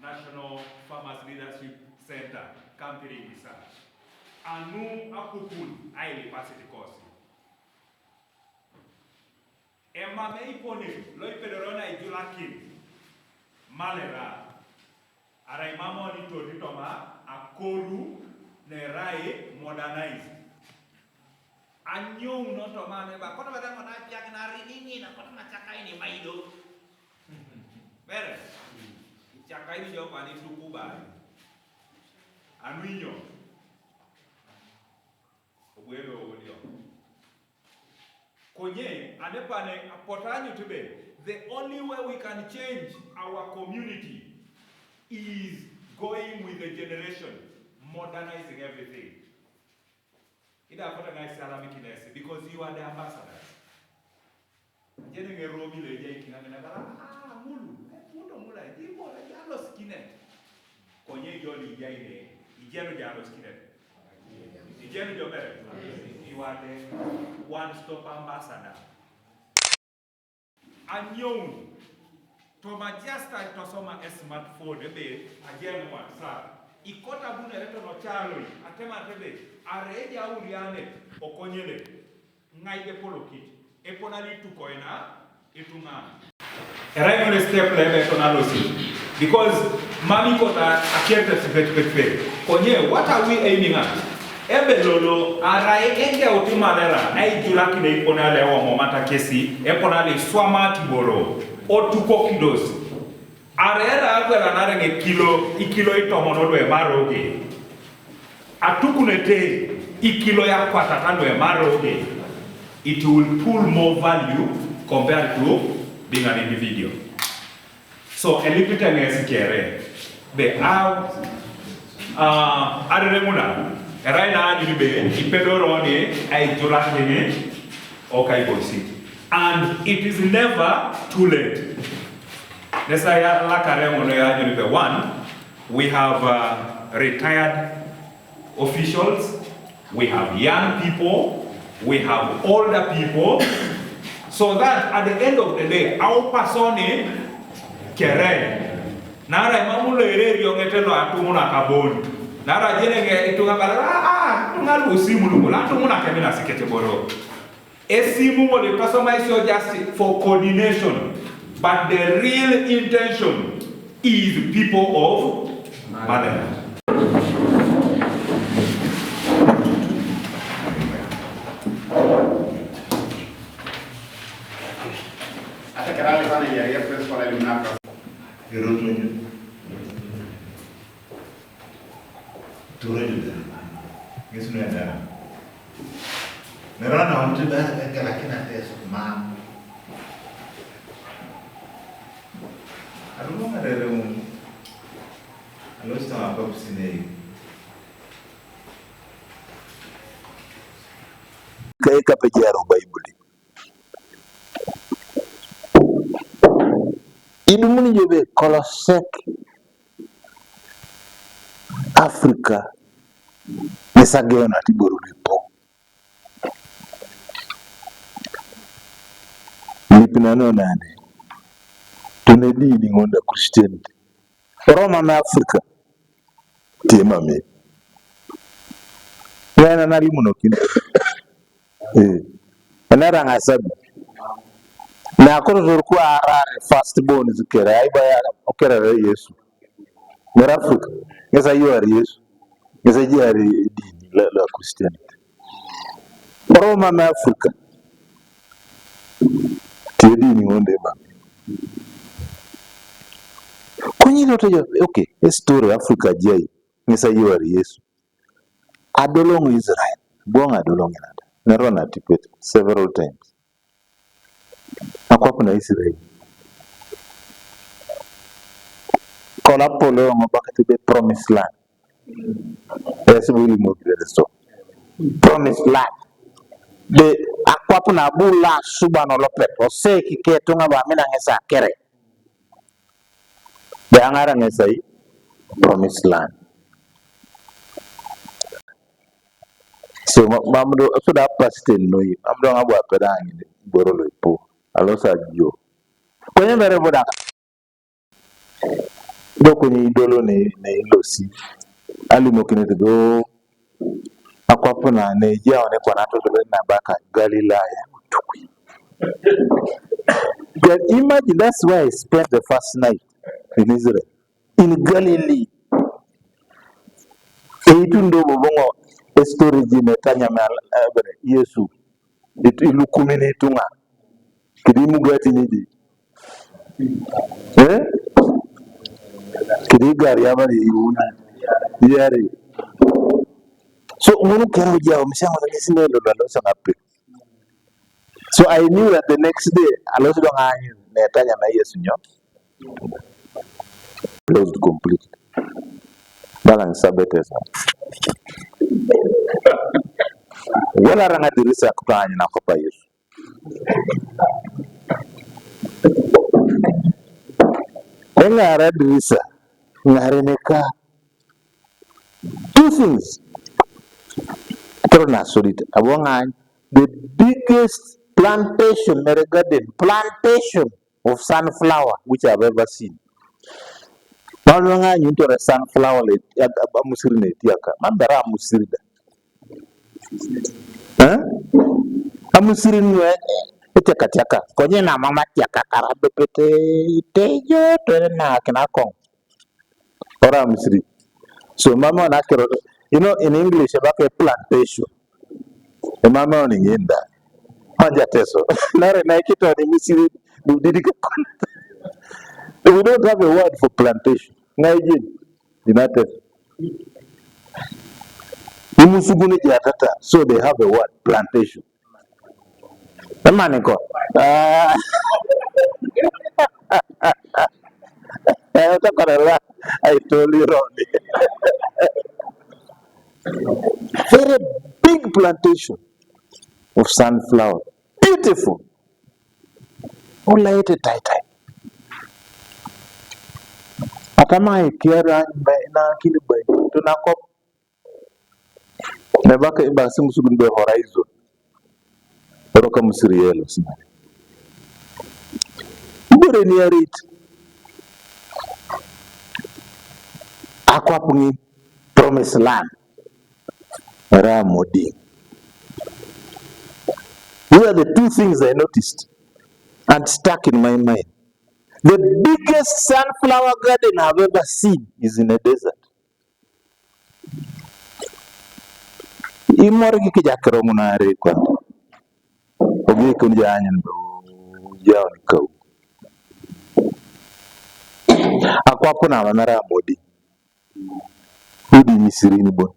National Farmers Leadership Center, Camping Research. Anu akupun aile pasiti kosi. Emma meipone loi pedorona ijulakin Malera. Arai mamo ni torítoma akoru ne rai modernize. Anyo unoto mane ba kota bada mona piak nari ini na kota macakai ni maido. Beres. Cakai ni jauh pani suku bari. Anuinyo. Obuelo obudio. Konye anepane apotanyo tube. The only way we can change our community is going with the generation, modernizing everything. Ida akota ngai salami kinesi because you are the ambassadors. Jene ngerobi le jai kinangena bara mulu. Mundo mula jibo la jalo skinet. Konye joli jaine ijeno jalo skinet. Ijeno jobere. You are the one-stop ambassador. Anyon tomajasta tosoma smartphone ebe ajeno WhatsApp. Ikota bune reto no chalo atema tebe areja uriane okonyele ngaide polokit eponali tukoena itunga. Right on the step level tonalosi because mami kota akierte sipetipete. Konye what are we aiming at? Ebe lolo arai enge otimalera na ijulaki na iponale wa momata kesi eponale swama tiboro otuko kidosi. Arera agwela narenge ikilo itomonodo e maroge. Atukunete ikilo ya kwatatando e maroge. It will pull more value compared to being an individual. So a little bit of kere. Be out aremuna. Right now you be ipedorone ay julatene okay bosi. And it is never too late. One, we have retired officials, we have young people, we have older people, so that at the end of the day, our person kere. Nara mamulo ere yongetelo atumuna kaboni. Nara jenenge itunga bala tungalu simu lukula atumuna kemina sikete boro. Esimu mo the customize your justice for coordination. But the real intention is people of Malera. Hasta que la van a llegar a pues para iluminar. Tú eres es una edad. Me van a un tipo que la que nace es más. Algo era allo stava proprio sinei. Kay kapejaro Bible. Idumuni jobe kolosek Africa nesagena tiboro lipo. Lipinano nane. Tunedini ngonda Christianity. Roma na Africa. Tema me. Yana nari munokini. Enara ngasabi. Na akoro zorku arare fast born zikera aiba ya okera Yesu. Mera Africa. Ngeza yari Yesu. Ngeza yari dini la Christianity. Roma na Africa. Tidini ngonde ba. Kwenye lote okay, story Africa jai. Ngeza yari Yesu. Adolong Israel. Buang adolong inada. Nerona tipet several times. Akwapo na Israel. Kola polo ngobaka tibe promised land. Yesu wili mokile so. Promised land. De akwapo na bula subano lopet. Ose kiketu nga ba mina ngesa kere. De angara ngesa yi promised land. So mamdo so that pastel no yi amdo ngabwa pedang ni borolo po alosa jo kwenye mere boda do kwenye idolo ne losi ali mokine do akwapuna ne jao ne kwa nato do na baka Galilaya. But imagine that's where I spent the first night in Israel, in Galilee. Itu ndo bongo story jine tanya Yesu itu ilukumini tunga kidi mugati nidi kidi gari abari yuna yari so munu kero jao mshango na kisinde lo sangape. So I knew that the next day I was going to netanya na Yesu nyo closed completely balance sabetes wala ranga dirisa kutanya na kopa Yesu ngara dirisa ngare neka two things corona solid abonga the biggest plantation plantation of sunflower which I've ever seen. Malwanga nyinto re sunflower le amusiri ne tiaka mandara amusiri da amusiri nwe tiaka konye na mama tiaka karabe pete tejo to na kina kong ora amusiri so mama na kero you know in English about a plantation mama ni ngenda haja teso nare na kito ni misiri didika we don't have a word for plantation. United. So they have a word, plantation. The man I told you wrong. Very big plantation of sunflower. Beautiful. Only it tight. Atama ikiara na kili bay tunakop nebaka ibasi musugun be horizon roka musirielo sima bure ni arit akwapungi promised land ramodi. These are the two things I noticed and stuck in my mind. The biggest sunflower garden I've ever seen is in a desert. Imorgi kijakero munare kwa ogi kunja anyan jao ni kau akwa puna manara modi udi Misiri ni bon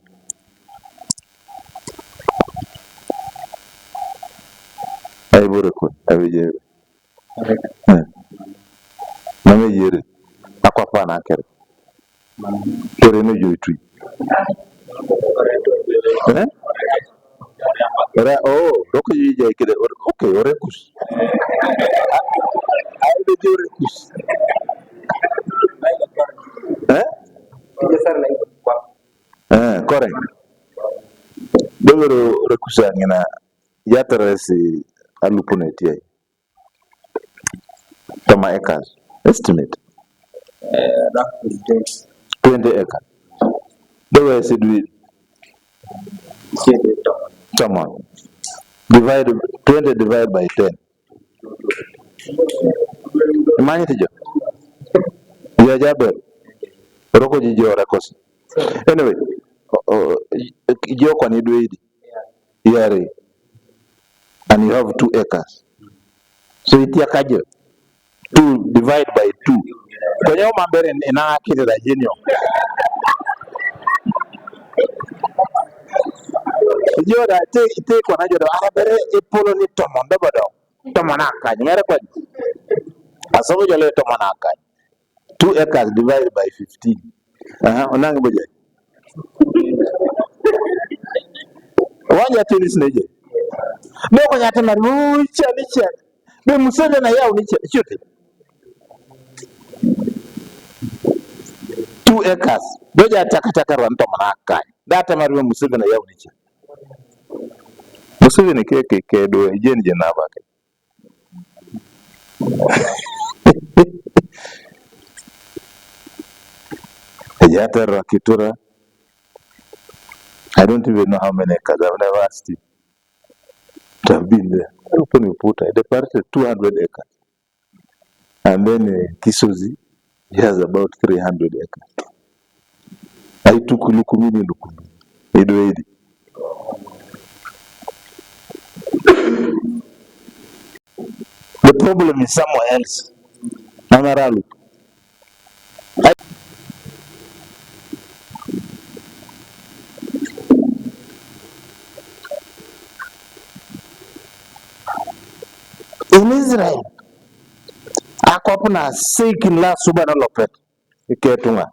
ay bore ko ay jere mame jere akwa pana kere kere no joytu doko yije kede okay orekus ay de jorekus correct dogoro rekusa ngina yatarasi alupuneti ay tama acres estimate that is 20 acres dogo sidwi tama divide 20 divided by 10 imani tijo ya jaber roko jijo rekos anyway joko ni dweidi yare and you have 2 acres so itia kaje 2 divide by 2 kwenye mambere ina kile la jenyo joda te kwa na joda abere epolo ni tomondo bodo tomonaka ngere kwa asobo jole tomonaka 2 acres divided by 15 onangi boje wanja tunis neje boko nyate marucha niche be musende na yao niche chote 2 acres doja takataka ran tomonaka data maru musende na yao niche Museveni ke do jen jenaba ke. Yata Rakitura. I don't even know how many acres. I've never asked him to have been there. Open you put the part 200 acres. And then Kisozi, he has about 300 acres. I took Lukumini. Edwedi. The problem is somewhere else. Namaralu. In Israel, akopuna seeking la subana lopet iketunga.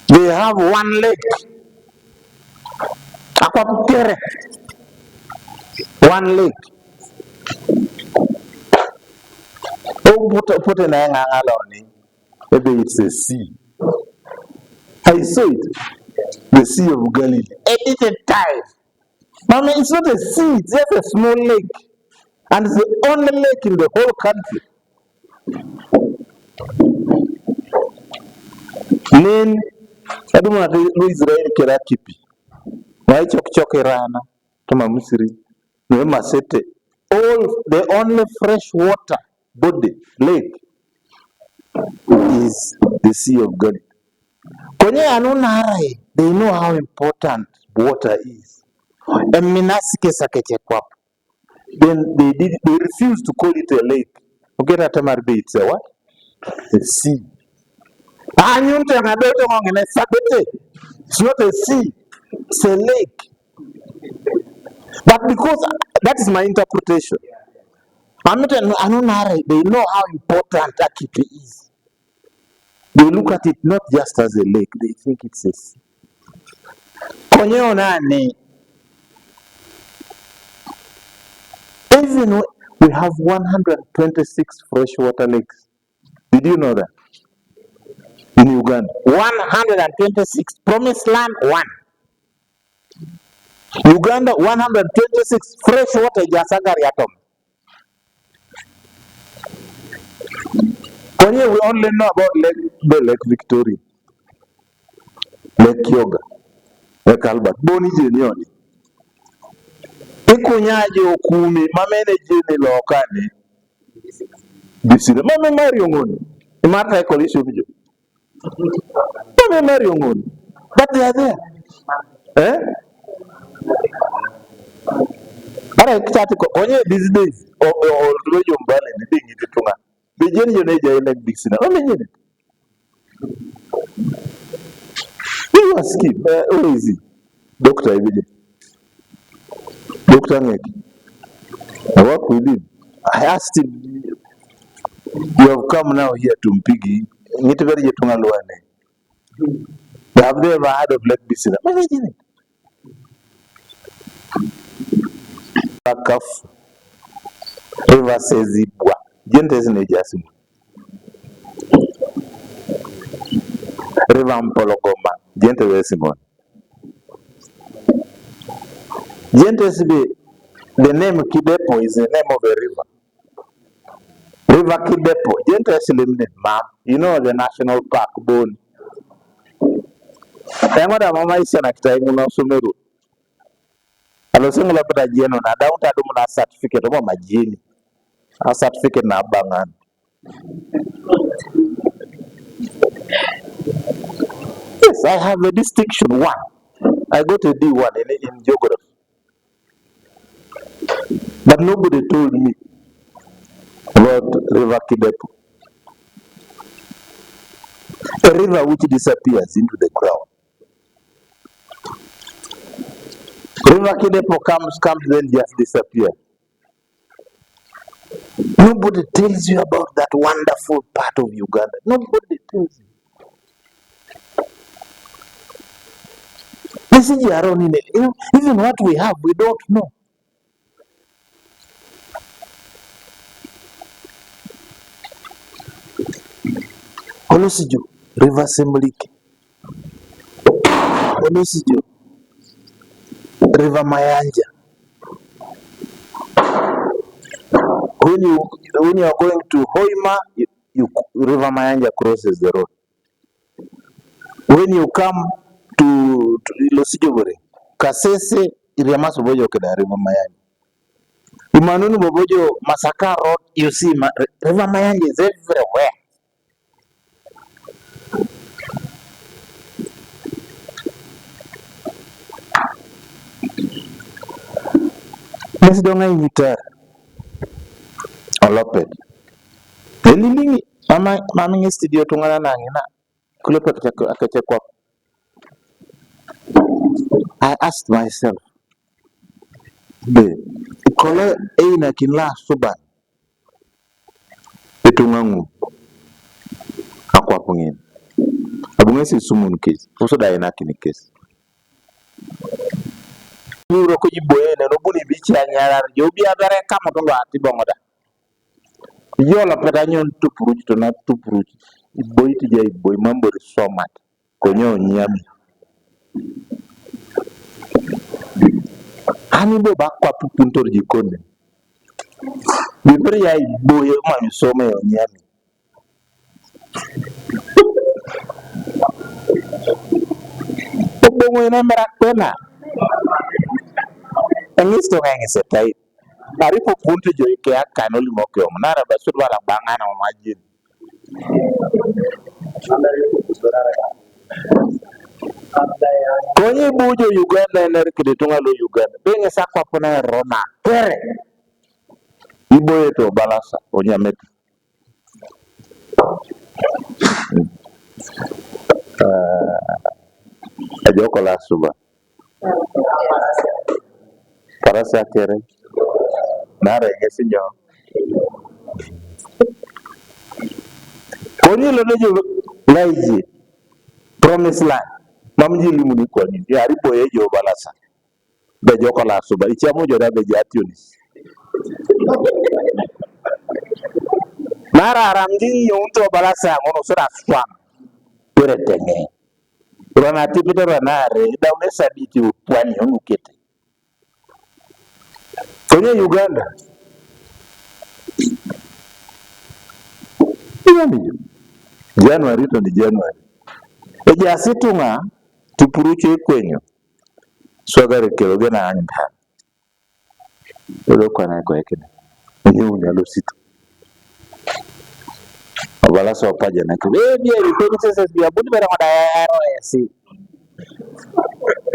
They have one lake. Akopukere. One lake. Oh, put an angaloni. Maybe it's a sea. I saw it. The Sea of Galilee. Edited tide. I mean, it's not a sea, it's just a small lake. And it's the only lake in the whole country. Then, I don't want to Israel Kerakipi. Why chok Irana? Toma Misri. No Masete. All the only fresh water body, lake, is the Sea of Galilee. Kwenye anunarai, they know how important water is. And Minasike Sakeche Kwap. Then they refused to call it a lake. Okay, Tamarbe, it's a what? A sea. It's not a sea, it's a lake. But because that is my interpretation. They know how important Akipi is. They look at it not just as a lake, they think it's a sea. Even we have 126 freshwater lakes. Did you know that? In Uganda. 126. Promised land, 1. Uganda, 126 freshwater jasagari atom. We only know about Lake Victoria, Lake Yoga, Lake Albert. Boni jenioni. Ikunyaje okumi, mamene jeni lokani. Bisile. Mame Mario ngoni. Imata ekolisho vijo. Mame Mario ngoni. But they are there. Eh? These days, or the Mbale, the thing is the the genuine like this. You ask him, who is he? Doctor, Dr. Nek. I work with him. I asked him, you have come now here to Mpigi. Have they ever heard of Lake Bisina? Imagine it. Bakaf River says Zibwa. Gentes Nejasimu. River Mpologoma. Gente Wesimon. Gentes the name Kidepo is the name of a river. River Kidepo. Gentes limited, ma'am. You know the national park bone. Mama is an actor in Sumeru. I was single about a geno, and I don't have a certificate of my genie. A certificate na bangan. Yes, I have a distinction 1. I got a D1 in geography. But nobody told me about River Kidepo. A river which disappears into the ground. River Kidepo comes, then just disappears. Nobody tells you about that wonderful part of Uganda. Nobody tells you. This is your own, even what we have, we don't know. Olosijo, River Semliki. Olosijo, River Mayanja. When you are going to Hoima, River Mayanja crosses the road. When you come to Losijobore, Kasese, Iriamasu Bojo Keda, River Mayanja. Imanunu Bobojo, Masaka Road, you see River Mayanja is everywhere. Let's don't get Oloped. Elilingi mami studio tungana nangina kulope akachekwa. I asked myself, kole eina kinla suban etungangu akwa pungin. Abungesi sumun case. Foso da ina kini case. Buro ko jiboye ne no buni bichi anyara yobi abere kama tondo atibongoda. Yola pedanyon tupuruji to na tupuruji. Iboy tija iboy mambori somat. Konyo nyami. Hani bo bakwa pupuntor jikone. Bibiri ya iboy mami some yo nyami. Bongo ina merakwena. Engisto ngangi setai. Aripo punto jo ike akano limoke omunara basuru wala bangana mamajin. Konyi bujo Uganda ner kidetunga lo Uganda. Benge sakwa puna rona. Pere. Iboye to balasa onyametu. Ajoko la suba. Parasa kere. Nara ngesi nyo. Konyi lo nejo laiji. Promise land. Mamji limuni kwa nini. Ya riboye jo balasa. Bejoko la suba. Ichiamu joda bejatiunis. Nara aramdi yonto balasa ngono sura swam. Pere tenge. Rona tipito ranare. Ida unesa biti upwani unukete. Kwenye Uganda. Januari to ni Januari. Eja situnga tupuruche kwenyo. Swagare kelo gena anga. Olo kwa na kwa ekene. Nyo unyalo situ. Abala so paja na kile. Bia ripeni sasa bia budi bera ngoda si.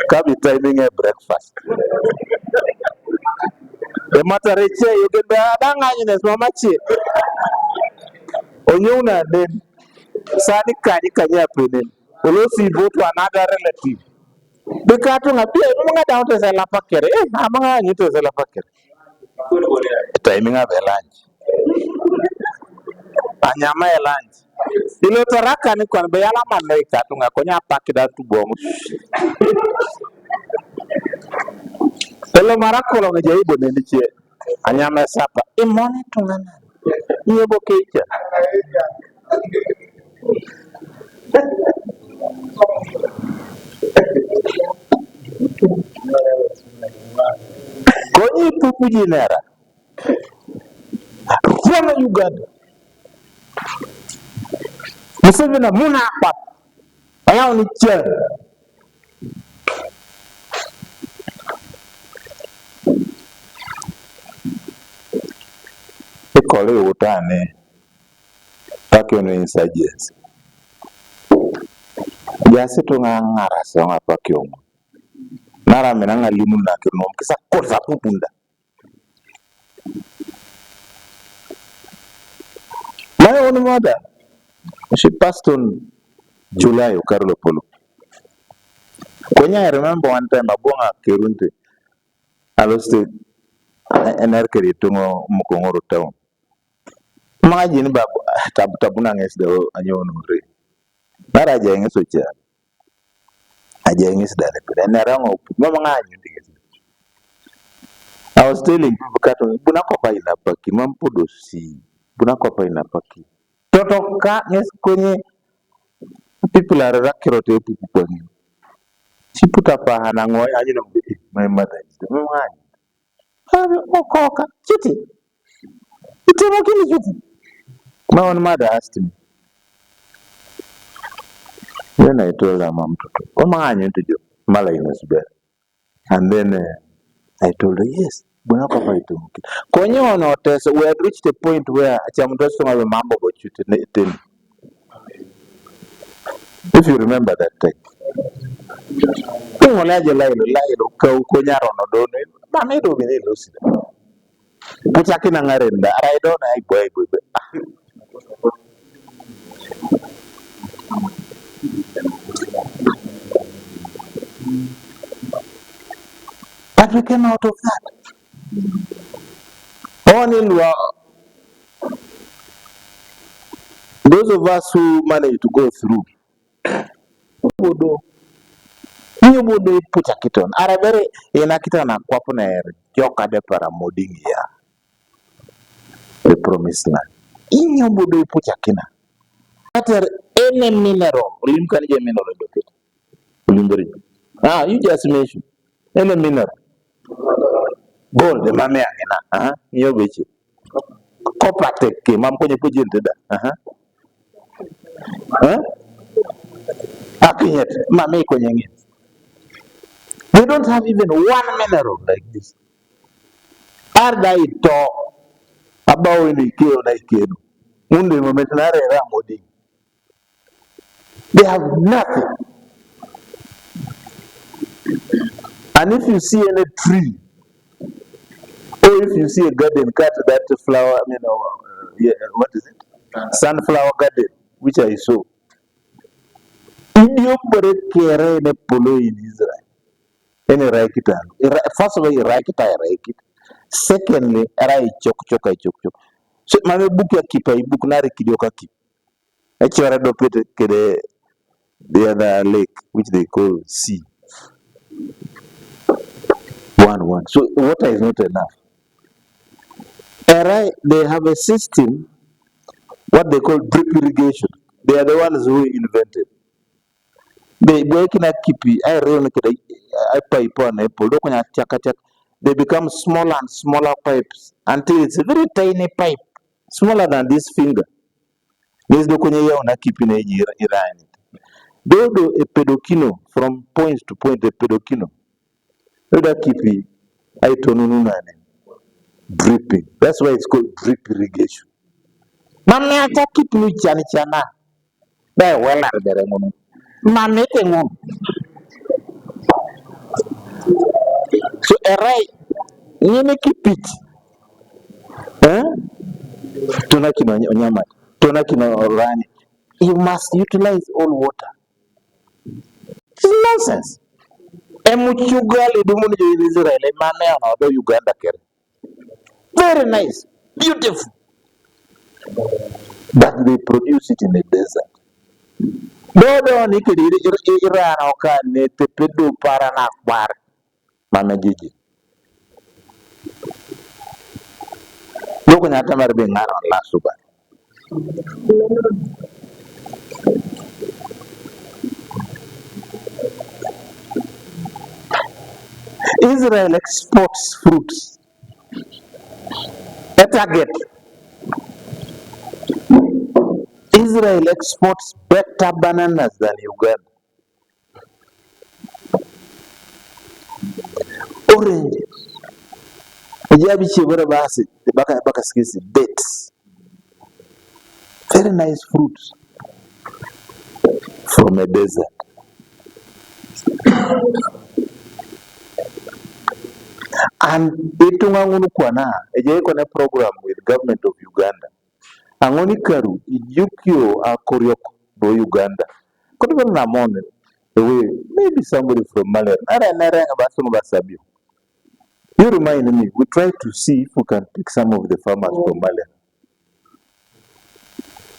Kabi timing a breakfast. The matareche yugenda danga nyines mamachi. Onyuna den sani kani kanya penen. Olosi go to another relative. Bikatu ngapia mga down to sala pakere. Amanga nyito sala pakere. Timing a lunch. Anyama lunch. Ilo taraka ni kwa bayala malaika tunga konya pakida tu bomu. Elo marakolo ngejaibo nendiche. Anyama sapa. Imone tungana. Iyo bokecha. Konyi pupu jinera. Fwana Uganda. Musevena muna akpat. Ayaw ni chen. Ekole utane. Pakyono insurgency. Jasi tunga ngara songa pakyono. Nara menanga limuna kinom. Kisa korza pupunda. My own mother. She passed on July Carlo Polo. I remember one time Abonga Kirunte. I lost it an arcade to Mukongoro town. Imagine Tabunang is the Anyon. Not a jang is a chair. A jang is done. And I ran up. I was telling people, Bunakopa in a paki, Mampudo see. Bunakopa in a paki. Toto cat is Kony. People are accurate people. She put up her hand and My mother is the one. Okoka, chiti. Itemokini chiti. My own mother asked me. Then I told her, Mom, Mala is better. And then I told her, yes. We had reached a point where if you remember that time. But we came out of that. Those of us who managed to go through, you put a kiton. Arabere inakitana kwapuna ere. Jokade para moding ya the promised land. You put a kina. After any mineral, Limkanje mineral. You just mentioned any mineral. Gold, the mame agena. You which copper take, mam kwenye pujinte da. Akinyet, mame kwenye ngin. We don't have even one mineral like this. Arda ito abawo ni kio na ikenu. Munde momentanare ramodi. They have nothing. And if you see any tree, or if you see a garden, cut that flower, what is it? Sunflower garden, which I saw. Idiom bere kere ne polo in Israel. Any rakitan. First of all, you rakita rakit. Secondly, I chok. So my book ya keep a book na rekidioka keep. Actually, I don't put the other lake, which they call sea. One. So water is not enough. They have a system, what they call drip irrigation. They are the ones who invented. They can keep I run a pipe on a polo. They become smaller and smaller pipes until it's a very tiny pipe, smaller than this finger. There's no kunya keeping a year. They do a pedokino from point to point, a pedokino. Keep I don't dripping. That's why it's called drip irrigation. Mami acha keep me chana. They well are there. Mami kengon. So you keep it. Tonakino nyama. Tonakino rani. You must utilize all water. It's nonsense. Emuchugali dumunjo in Israel. Mame or Uganda kere. Very nice, beautiful. But they produce it in the desert. Dodo nikidi Iran oka ne tepedu para na kwar. Mame jiji. Loko nyata marbe ngaro la suba. Israel exports fruits. Target. Israel exports better bananas than Uganda. Oranges. Ujabichi where basi baka skisi dates. Very nice fruits from a desert. And itungangunu kwana eje kone program with government of Uganda. Angoni karu ijukio akorioko do Uganda. Kono na mone maybe somebody from Malera. Nara abasono basabio. You remind me, we try to see if we can pick some of the farmers from Malera.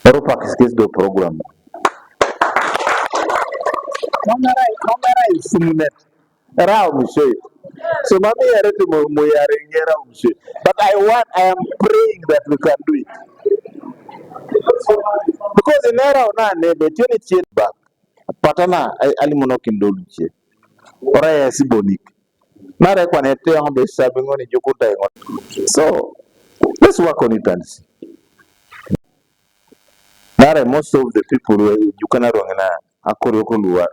Europa is the program. Kamera is similar. So maybe but I am praying that we can do it. Because in era na nebe tuni back. Patana alimonoki ndoluche. Ora ya sibonik. Mara kwa nete on be sabi ngoni jukuta ngon. So let's work on it and see. Mara most of the people you can na akori ko luwa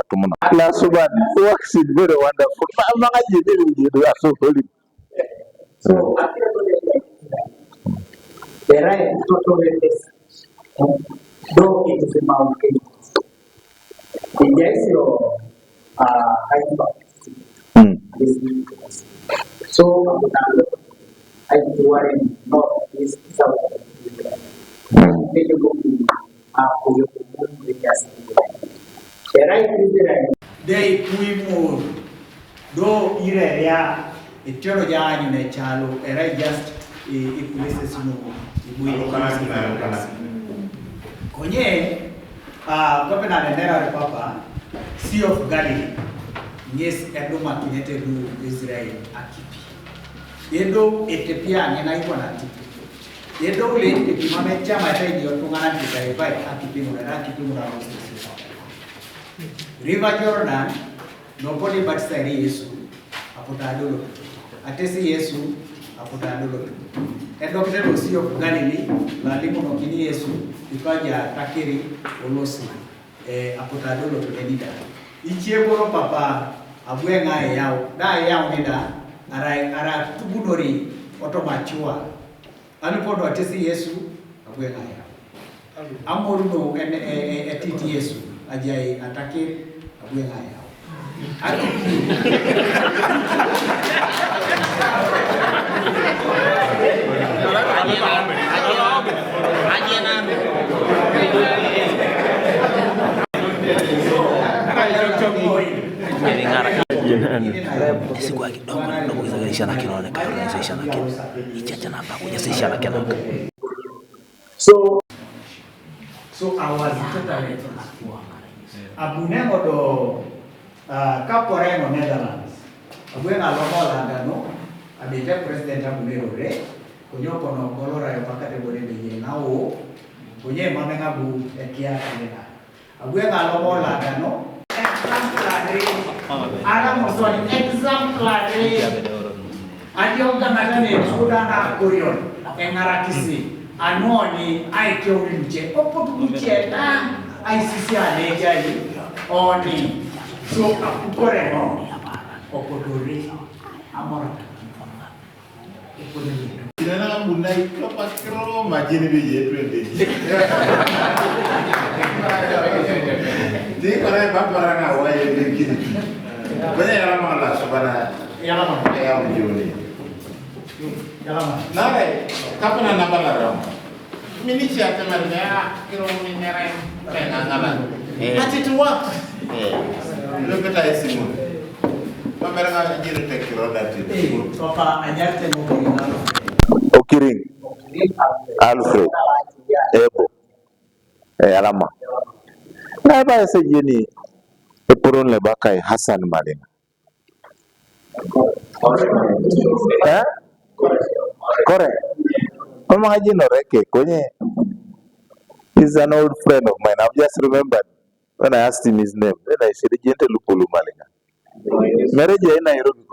tumuna. La suban works is very wonderful. Mga jide do so holy. So there are total less. Though it is a mountain. Yes, your so I worry not this south. They puimur do irelia itero janyu ne chalo era just places no konye governor Nera Papa Sea of Galilee yes edoma kinete du Israel akipi yedo etepia ngena iko na tipi yedo le ekimame chama taydio tungana kitaibai akipi ngora River Jordan, nobody but Sari Yesu, Apotadolo. Atesi Yesu, Apotadolo. And Dr. Sea of Galilee, Lalimo Kini Yesu, Ikaja Takiri, Olosi, Apotadolo to Edida. Ichieboro Papa, Abuenga Yao, Da Yao Nida, Ara Tubudori, Otomachua. Alupodo Atesi Yesu, Abuenga Yao. Amoruno and Etiti Yesu. Ajai atake abuenga yao. So I was totally Abunengo do Caporengo Netherlands. Abuena Lomola no, abite president Abunero re, Kunyoko no Colora Pakate Bode now, Kunye Mamengabu Ekia Kena. Abuena Lomola no, exemplary, Adam was on exemplary. Adionga Matane, Sudana Kurion, Engarakisi, Anoni, I killed him, Opopuche, ICC alejali oni so akukore no okodori amora Nana munai klopa kro majini bi yetu Di kore babara na wa ye gidi. Banya yala mala subana yala ma ya mjoni. yala ma Nare kapana na balara. Minisi atamarnya kro minere but it worked. Look at I see one. Mamera jiri tekiro dati. Papa anyarte mo Okiring Alfred Ebo Alama. Na ba ese jeni epuron le bakai Hassan Malena. Correct. Mama jino reke konye. He's an old friend of mine. I've just remembered when I asked him his name. Then I said, Gente Lupulu Malinga. Marriage in Nairobi.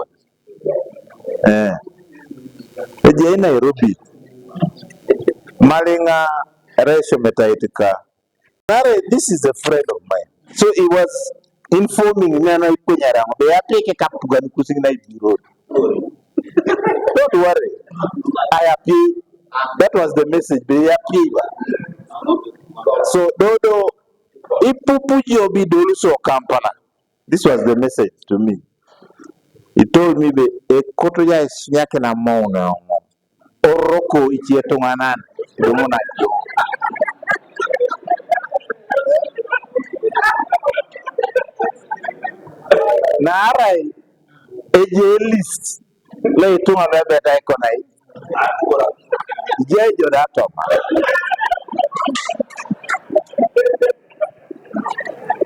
In Nairobi. Malinga Resho Metaitika. This is a friend of mine. So he was informing me and I they are taking up to Kusina Road. Don't worry. I appeal. That was the message. They appeal. So Dodo Ipupujo be Doluso Kampala. This was the message to me. He told me the Kotoya is yakina mona Oroko Ichietonganan. Narai a list lay to a rebel iconai. Jejo that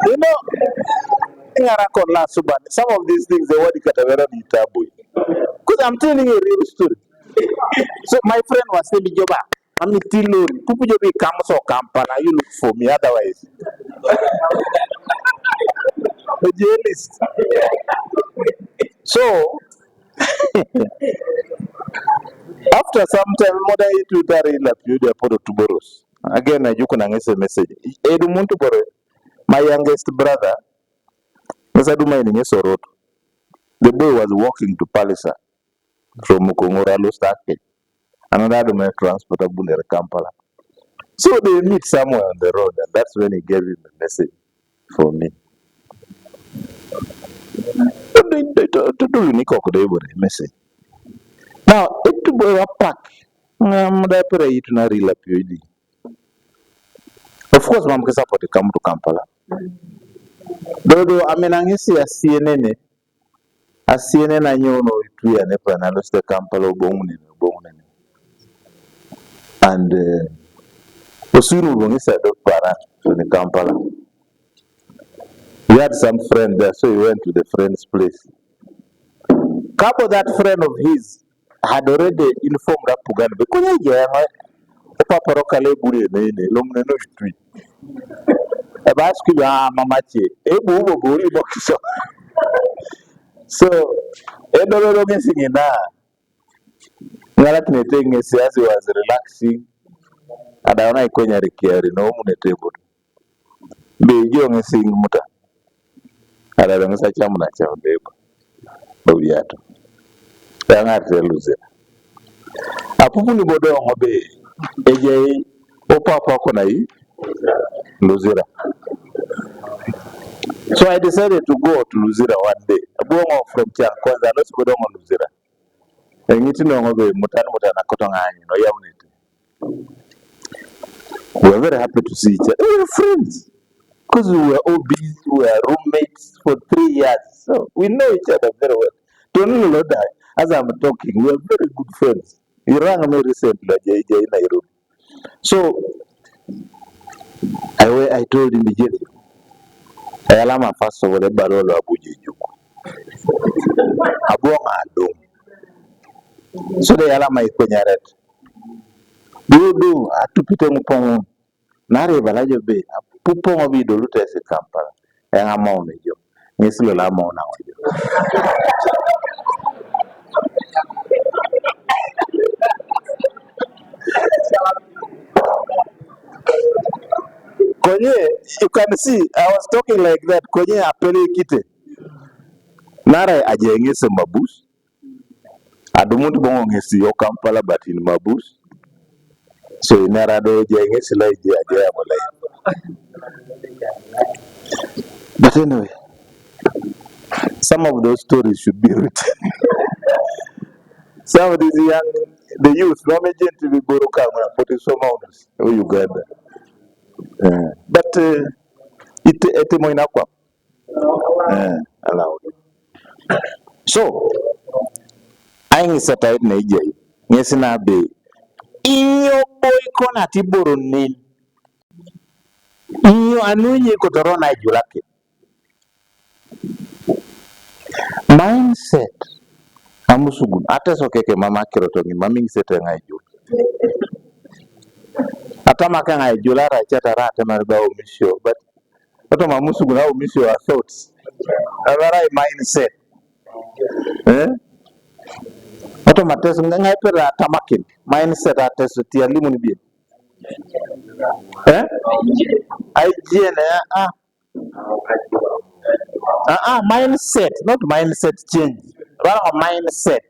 you know, some of these things, the word is taboo. Because I'm telling you a real story. So my friend was saying, Joba, I'm a Tilori. Pupujobi comes or Kampala, you look for me otherwise. The journalist. So After some time, more than it will carry la period for to borrows. Again, you can answer message. Edu muntu bore. My youngest brother, Mr. Dumaini Nyesorot, the boy was walking to Palisa from Mukongora Lostake. Another man transport a Bundere Kampala. So they meet somewhere on the road, and that's when he gave him a message for me. Message. Now, it to go up pack. Of course, Mam support to come to Kampala. Though I mean, I see a CNN I know no it and never analyze the Kampala bone. And Osuru when said para to the Kampala. He had some friend there, so he went to the friend's place. Couple that friend of his had already informed that Pugan because Papa Rokale Buri Lumno Street. A basket, Mamachi, Ebu Buri box. So, Edolo missing in that. Nalatine thing is as he was relaxing, and I don't know care no moon table. Be young sing muta. And I don't know such a much of babe. Oh, yet. I am not losing. A Pupuni Bodo obey. AJ, O Papa Konai, Luzira. So I decided to go to Luzira one day. I go from Tiankwanza, let's go down on Luzira. And you know, Mutana Kotongan, no Yamunity. We were very happy to see each other. We were friends. Because we were all busy, we were roommates for 3 years. So we know each other very well. Tony Loda, as I'm talking, we are very good friends. He rang me recently, JJ in Nairobi. So I told him immediately, I am a first of the barrel of Abuja. Abuanga Adom. So the Alama is Penyaret. Do to Peter Mupong, Nari Balajo Bay, a Pupong of Idolutes a Kampala, and I'm on you. Miss Lola Mona. Konye, you can see, I was talking like that. Konye apele kite. Nara ajengese mabus. Adumuntu bongo ngesi yo Kampala but in mabus. So inara do ajengese la ajaya mulai. But anyway, some of those stories should be written. Some of these young, the youth, no major to be Boruka, put it so mountains, oh Uganda. But it moinakwa allowed. So I is a tight Niger. Yes, na be in your boy corner Tiboro name. In your annuity Cotorona Julaki mindset. Amusugun, atas okay, Mama Kirotogi, Maming set and I do. Atamakan I Julara Chatarata Marba Monsieur, but Mamusugun, I miss your thoughts. A very mindset. Automatism ngai pera tamakin mindset ates tia limun bi mindset not mindset change rather mindset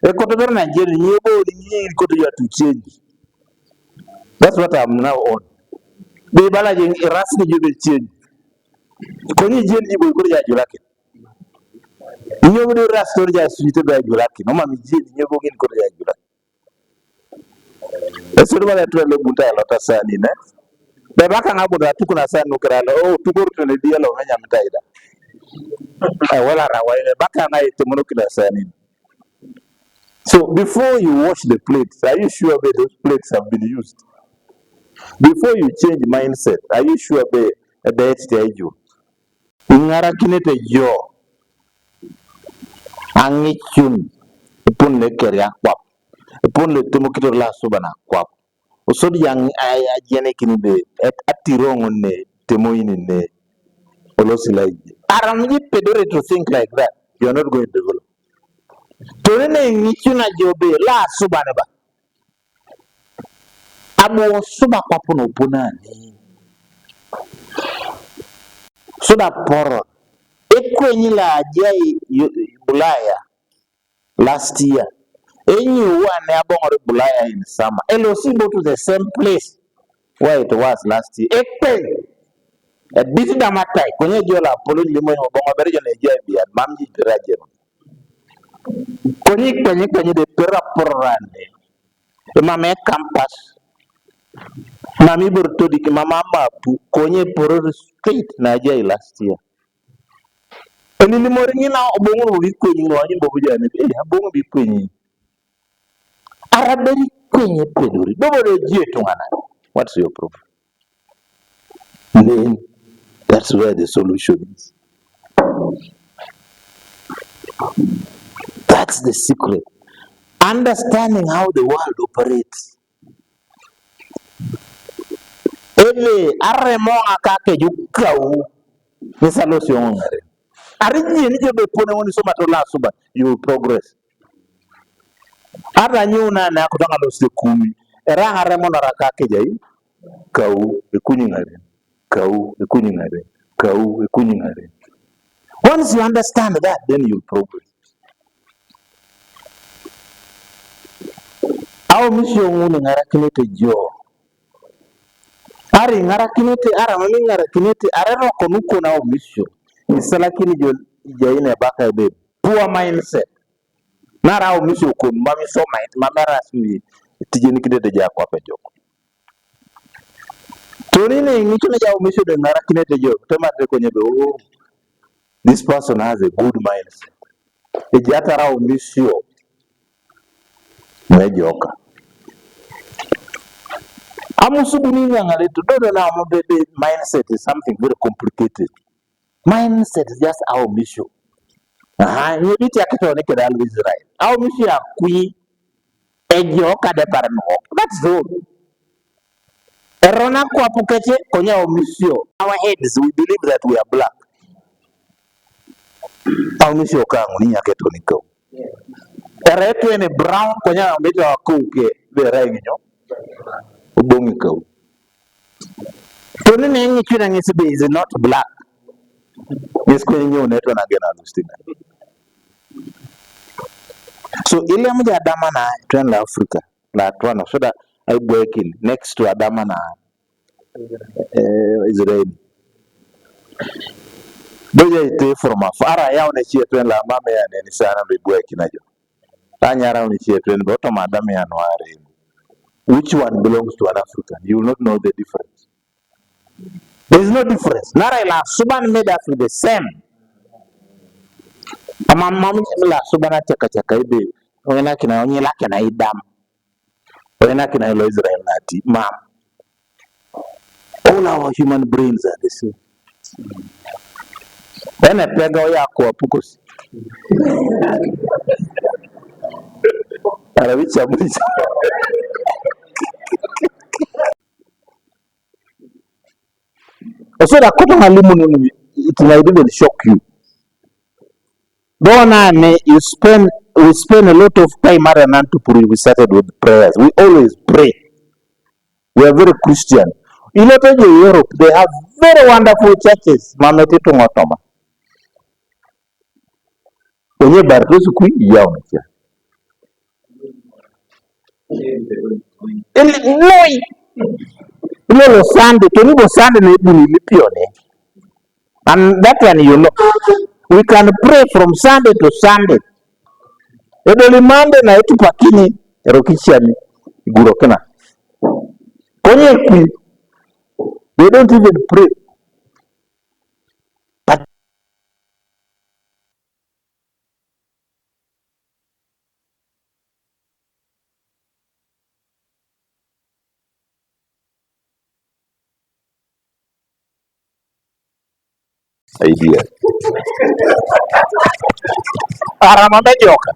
e ko to ber na jeri ni bo ni ko to to change. That's what I'm now on. Be bala jeng irasni jube change ko ni jeri bo ko ya julake nyobu rastor ja suite ba julake no ma mi jeri nyobo ngin ko ya julake. Eso wala tu le bunta la tasani ne be baka ngabo da tukuna sana nukrala tukurtu ne dialo nganya mtaida wala rawaile baka na ite kila sani. So before you wash the plates, are you sure that those plates have been used? Before you change mindset, are you sure that it's you? Ingara kinete yo angichun pun le keria kwap pun le tumukito la subana kwap usodi yang ajene kinbe atirongo ne temoini ne olosila aram you pedore to think like that, you are not going to develop. Torene ngichuna jobe la subane ba. Abo suba papuno punani. Suda poro. Ekwenyi la jai Bulaya last year. Anyone abongore Bulaya in summer. LOC go to the same place where it was last year. Ekwen. A bit damatai. Kwenye jola polo limo bongo berejo na jebi and mamji dirajero. Kwenye de pera porrande. Mame campus. Mami burtodi ki mama mapu konye poror straight na jai last year. Eni ni moringi na obongo bi kwenye ngwanyi bobu jane. Abongo bi kwenye. Araberi kwenye peduri. Dobo de tungana. What's your problem? Then that's where the solution is. That's the secret. Understanding how the world operates. Ele arremo akake jukau misalo siongare. Ariji ni jobe pone woni soma to la suba you will progress. Ara nyuna na kutanga lo sekumi. Era arremo na rakake jai kau ekunyingare. Kau ekunyingare. Kau ekunyingare. Once you understand that, then you will progress. Our mission ngune ngara kinete jo. Ari ngara kinete ara mami ngara kinete ara no konuko na our mission. Isala kini jo jaine baka be poor mindset. Nara our mission kon mami so mind mamera smi tijeni kidede ja kwa pe joko. Tonine ngicho na ja mission de ngara kinete jo. Temate kwenye be oh this person has a good mindset. Ejata ra our mission mejoka. Mindset is something very complicated. Mindset is just our mission. You need to get always right. Our mission is we ejoka de parano. That's all. Erona kwa pukeche konya our mission. Our heads, we believe that we are black. Our mission kangu ni yaketo niko. Eretu ene brown konya mbito wakuke be renyo. Ubongiko. Tonene ngi chuna ngisibe is not black. Yes, kwenye neto na gena lustina. So ile mja adama na trend la Africa la tuana so that I working next to adama na Israel. Doja ite from afara ya unechie trend la mame ya neni sana working najo. Tanyara unechie trend boto madame ya noare. Which one belongs to an African? You will not know the difference. There is no difference. Nara ila suban made Africa the same. Mama la subana chaka ibe. Wena kina onye la kina idam. Wena kina ilo Israel nati. Mom. All our human brains are the same. Wena pega oya kwa pukosi. Arabicha mwisha. So that kota ngalimu it might even shock you. We spend a lot of time we started with prayers. We always pray. We are very Christian. In Europe, they have very wonderful churches. Mama Tito Ngotoma. When you bar those quick young. No, Sunday, to Sunday, and that one you know. We can pray from Sunday to Sunday. Edoli Monday na etu pakini erokichani igurokena. Konye they don't even pray. But idea. Aramanda joka.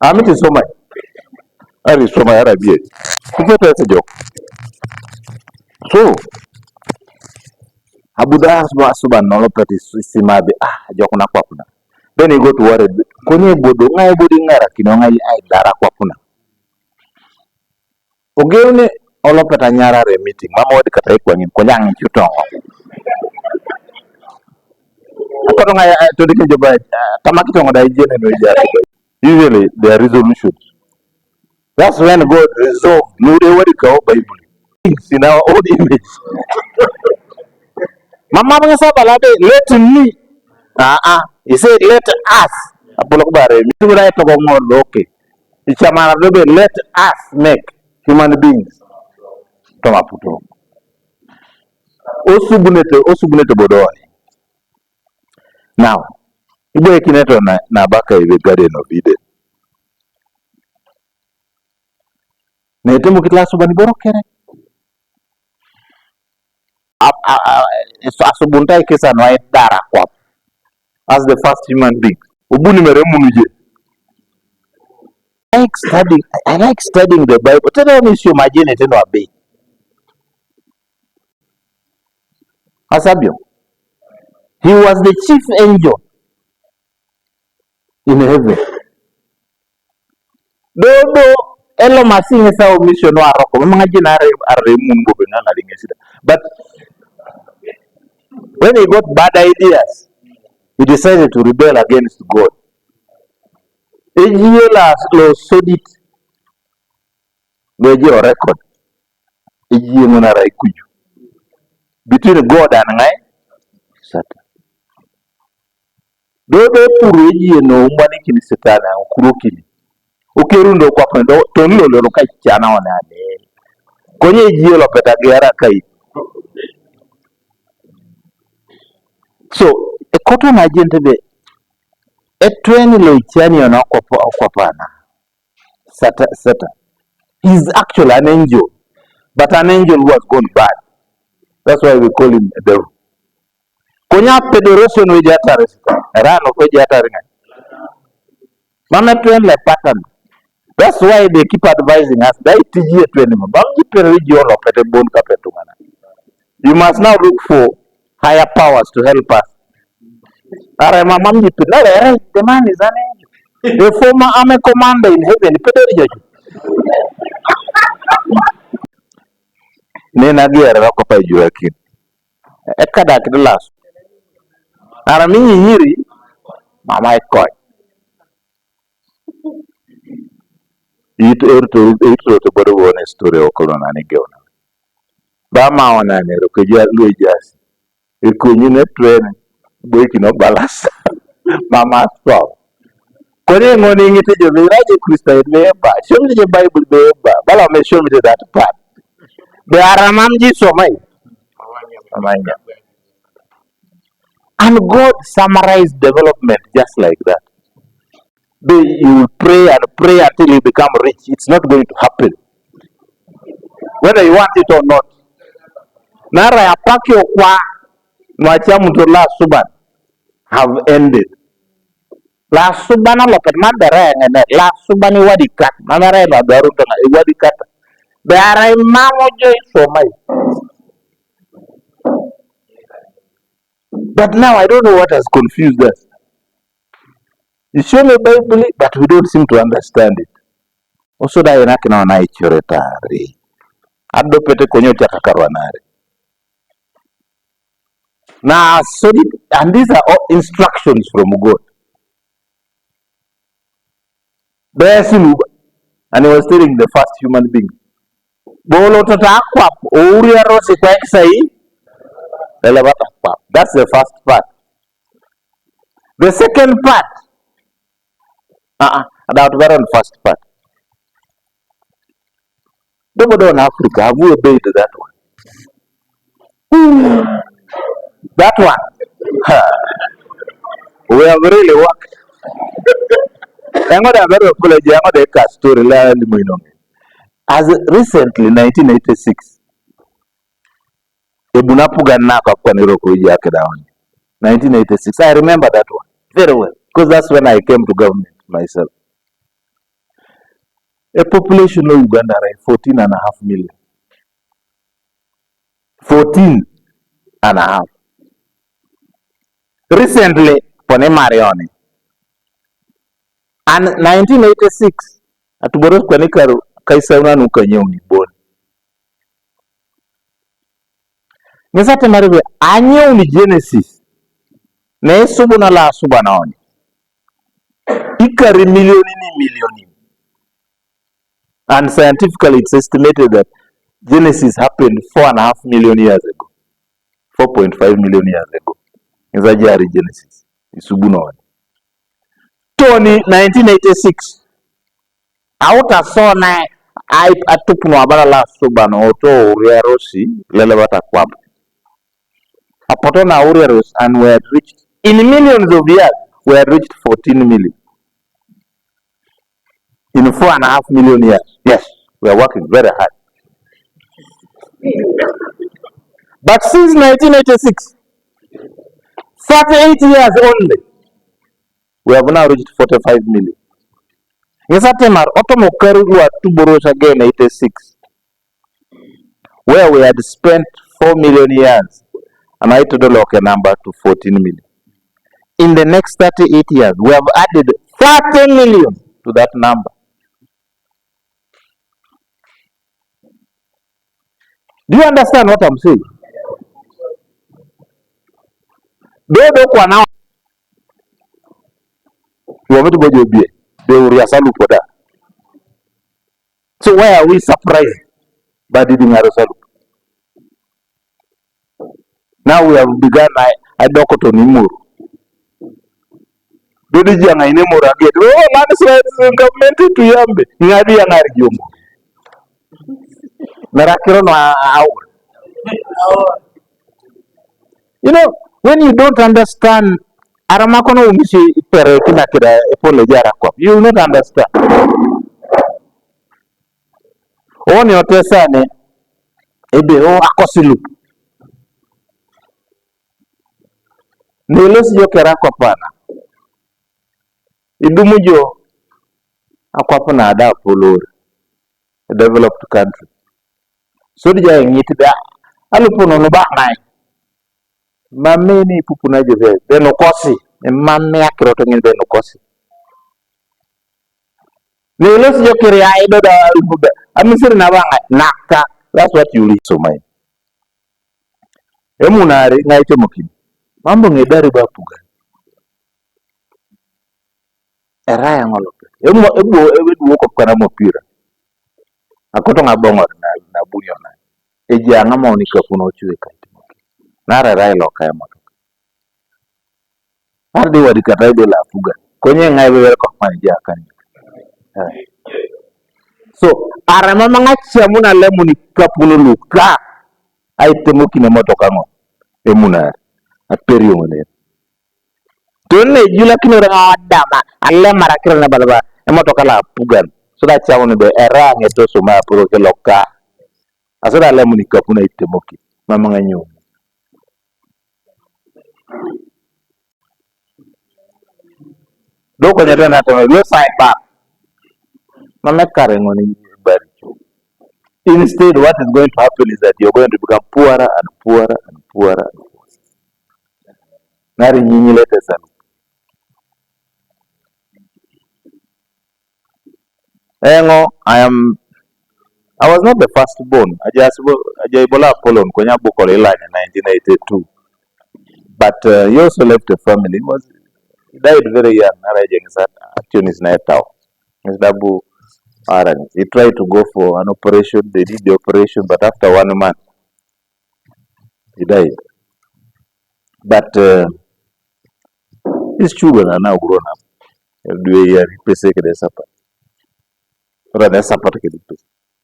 Amit so much. Ari so much Arabia. Kufeta joke. So Budas Masuban Nolopati Simabi, Jokuna Kwapuna. Then you go to worry. Konye Bodo, Ngai Budingara, Kinonga, I Dara Kwapuna. Ogene, Olopata Nyara meeting, Mama would cut when Konyang Chutongo. To the Kijabai, Tamakitonga, usually their resolutions. That's when God resolved. No, they were the Bible. Things in our own image. Mama Balabe, let me. He said, let us. Apologare, okay. Let us make human beings. Tomaputo. Osubunete Bodoni. Now, Ibe Kineto na baka ibe Garden of Eden. Netemu kitla subani borokere. Asubuntai kesa no dara kwap. As the first human being. Ubuni meremunuje. I like studying the Bible. Tell me if you imagine it in our bay. Asabio. He was the chief angel in heaven. Dodo elo masinge sa mission wa roko. Imagine are mungu benana lingesida. But when he got bad ideas, he decided to rebel against God. Ejiola lo sodit. Leje record. Ejiyengona raikuju. Between God and I, Satan. Dodo pureji no umani kini setana ukurokini. Ukerundo kwa pendo tonlo lo kai chana wanane. Konye jiolo petagera kai. So a cotton agent be a train lo chani on aquapana. Satan. He's actually an angel. But an angel who has gone bad. That's why we call him a devil. Konya federation with Jataris. Rano with Jataringa. Mama train like pattern. That's why they keep advising us. You must now look for higher powers to help us. The man is an angel. The former army commander in heaven. Nena gear rokopa juakin. Ekada kidulas. Aramini hiri. Mama ekoi. Itu to bodo one story okolona ni geona. Bama wana ne rokeja luejas. Ikunyi ne train boiki no balas. Mama stop. Kone ngoni ngite jo miraje Krista beba. Show me the Bible beba. Bala me show me that part. The aramamji somai. Amanya. And God summarized development just like that. You will pray and pray until you become rich. It's not going to happen. Whether you want it or not. Nara ya pakio kwa mwachamu to la suban have ended. La subana loket madara ngene la subani wadikat. Manara na daru tena wadikat. Bearai mamo joy so mai. But now I don't know what has confused us. You show me Bible, but we don't seem to understand it. Also, da inaki na wana ichoretari. Ado pete konyo chakakarwanari. Now, and these are all instructions from God. And he was telling the first human being. That's the first part. The second part. About the very first part. Nobody in Africa, have we obeyed that one? That one. We have really worked. As recently, 1986, Ebunapuga Naka Kwaniroko Yake down. 1986. I remember that one very well. Because that's when I came to government myself. A population of Uganda, right? 14.5 million. 14.5. recently pone Marioni. And 1986 atuboros kwani karu kaisana nuka nyoni bon. Ngesate maribe anyoni Genesis. Ne subuna la subanaoni. Ikari millioni. And scientifically it's estimated that Genesis happened 4.5 million years ago. 4.5 million years ago. Nzajari Genesis. Isubunaoni. Tony 1986. Auta sona I atupno abala la subano oto uriarosi lele bata kwab. Apotona uriaros and we had reached in millions of years we had reached 14 million. In 4.5 million years. Yes, we are working very hard. But since 1986, 38 years only, we have now reached 45 million. Yes, Atemar, Otomokaru were two boros again, 86, where we had spent 4 million years, and I to the local number to 14 million. In the next 38 years, we have added 30 million to that number. Do you understand what I'm saying? They don't now. You want me to go to the they will reassert for that. So why are we surprised by the Dingarosalu? Now we have begun a dokoto nimuru. Dodi janga inemura get. Oh, landslide government to yambe. Ngadi yangari jomo. Narakiro no hour. You know, when you don't understand Aramakono umishi pere kina kira epole jara kwa. You will not understand. Oni otesane ebe o akosilu. Nilosi yo kera kwa pana. Idumujo akwapana ada follower a developed country. So dija ngiti da alupono no ba nai. Mameni pupuna jeve beno kosi e mamme akroto ngin beno kosi. Nilosi yo kera aido da albuda. Amisiri na banga nakta. That's what you read so mine. Emunari ngaite mukini. Mambo ngedari ba puga. Eraya ngolope. Ebu ko kana mopira. Akoto ngabongo na bunyo na. Eji angama onika kuno chue kaiti mukini. Nara rai loka ya motoka. Ardi wadikata ido la puga. Konye ngaiwe welko manija akani. So, arama mangacha muna lemuni kapuno luka. Aite mukini motoka ngo. Emunari. Aperiyo ngone. Tone jula kino ranga dama alle marakira na balaba emotoka la pugan so that chawo be era ngeto so ma puro ke loka asura le munika kuna itemoki mama nganyo doko nyata na tama we sai ba mama kare ngoni bari. Instead what is going to happen is that you're going to become poorer and poorer and poorer and poorer. Nari nyinyi lete sana. I was not the first born. Ajaibola Apollo kwenye buko lilanya 1982. But he also left a family. He died very young. He tried to go for an operation. They did the operation, but after 1 month, he died. But his children are now grown up.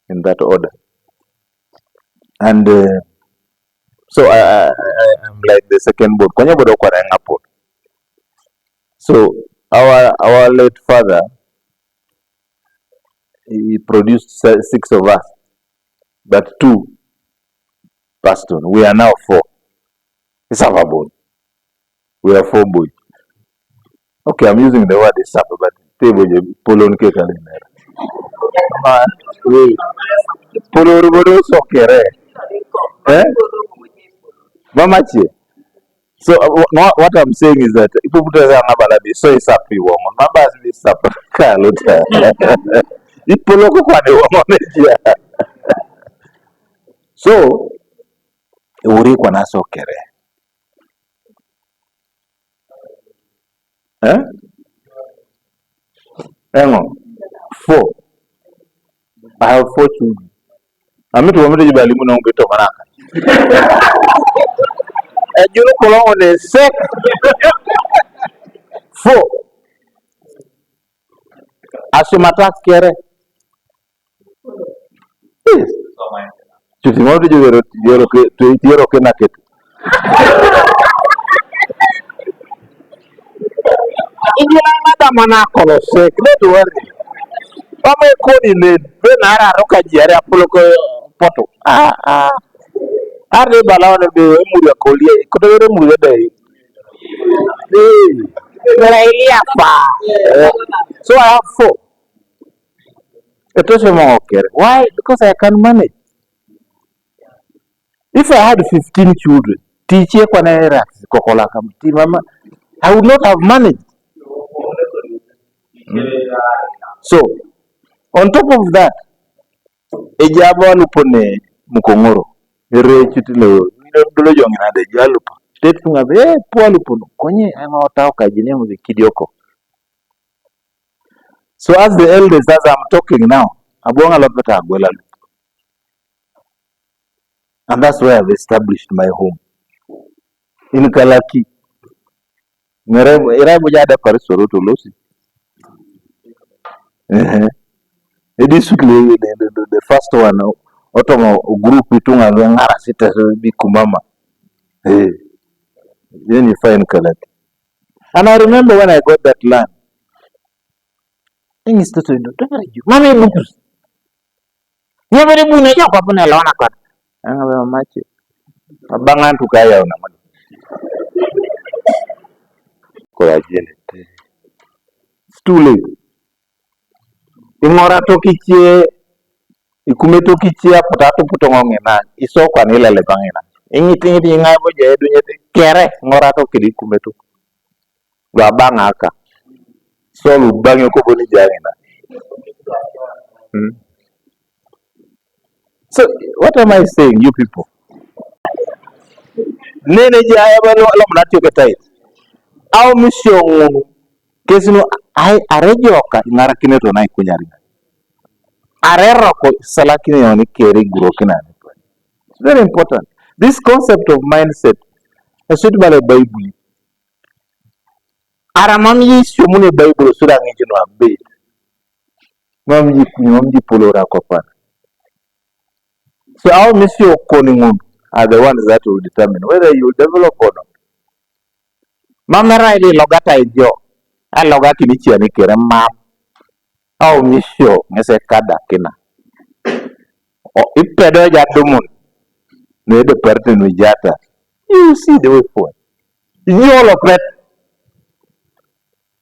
In that order. And so I'm like the second born. So our late father, he produced 6 of us, but 2 passed on. We are now 4. It's our born. We are 4 boys. Okay, I'm using the word is suffer, but polon kekaliner. Polor bodo sokere. Mamachi. So what I'm saying is that if you put a so it's happy woman. Mamba is up. Ipoloko kwa ne woman. So uri kwa naso kere. Hang on. 4. I have 4 children. I'm to woman jibali mu na ungeto manaka. Ejuru kolongo ne sek 4. Asumata kere. Yes. Chuti ngoro jero ke na ket. Ijina mada mana kolo sek. Don't worry. Kama kodi le benara roka jere apoloko poto. Are balawne be Emuria kolie. Kotere Emuria dai. So I have 4. Why? Because I can manage. If I had 15 children, teacher I would not have managed. So, on top of that, ejaba lupone mukongoro. Ere chitilo, dolo jongina de jalupa. State funga be poa lupono. Konye anga otao kajine mu kidioko. So as the elders, as I'm talking now, abonga lopeta agwela. And that's where I've established my home. In Kalaki. Ira bujada parisoro to losi. It is the first one. Otomo group itunga ngara sita bi kumama. Then you find Kalaki. And I remember when I got that land. Thing is to do. Mami bukus. Never bune ja kwa pune lona kwa. Anga machi. Abangan tukaya una mani. Kwa jene. It's too late. Ingora tokichie ikumeto kichia potato putongonge na iso kwa nile le bangena. Ingi ngai boje edu nyete kere ngora to kidi kumeto. Wa banga aka. So lu bangi ko boni jangena. So what am I saying, you people? Nene jaya ba lo mnatio ketai. Au mission kesino ai arejoka ngara kineto na ikunyari. Arero ko salakini yoni keri gurokina. It's very important. This concept of mindset is should by the Bible. Aramami shumune Bible sura ngijino abe. Mamji polora kopan. So our mission koningun are the ones that will determine whether you develop or not. Mamera ili logata ijo. A logati nichi anikere map. Our mission ngese kada kina. O ipedo jadumun. Nedo pertin wijata. You see the way forward. You all of that.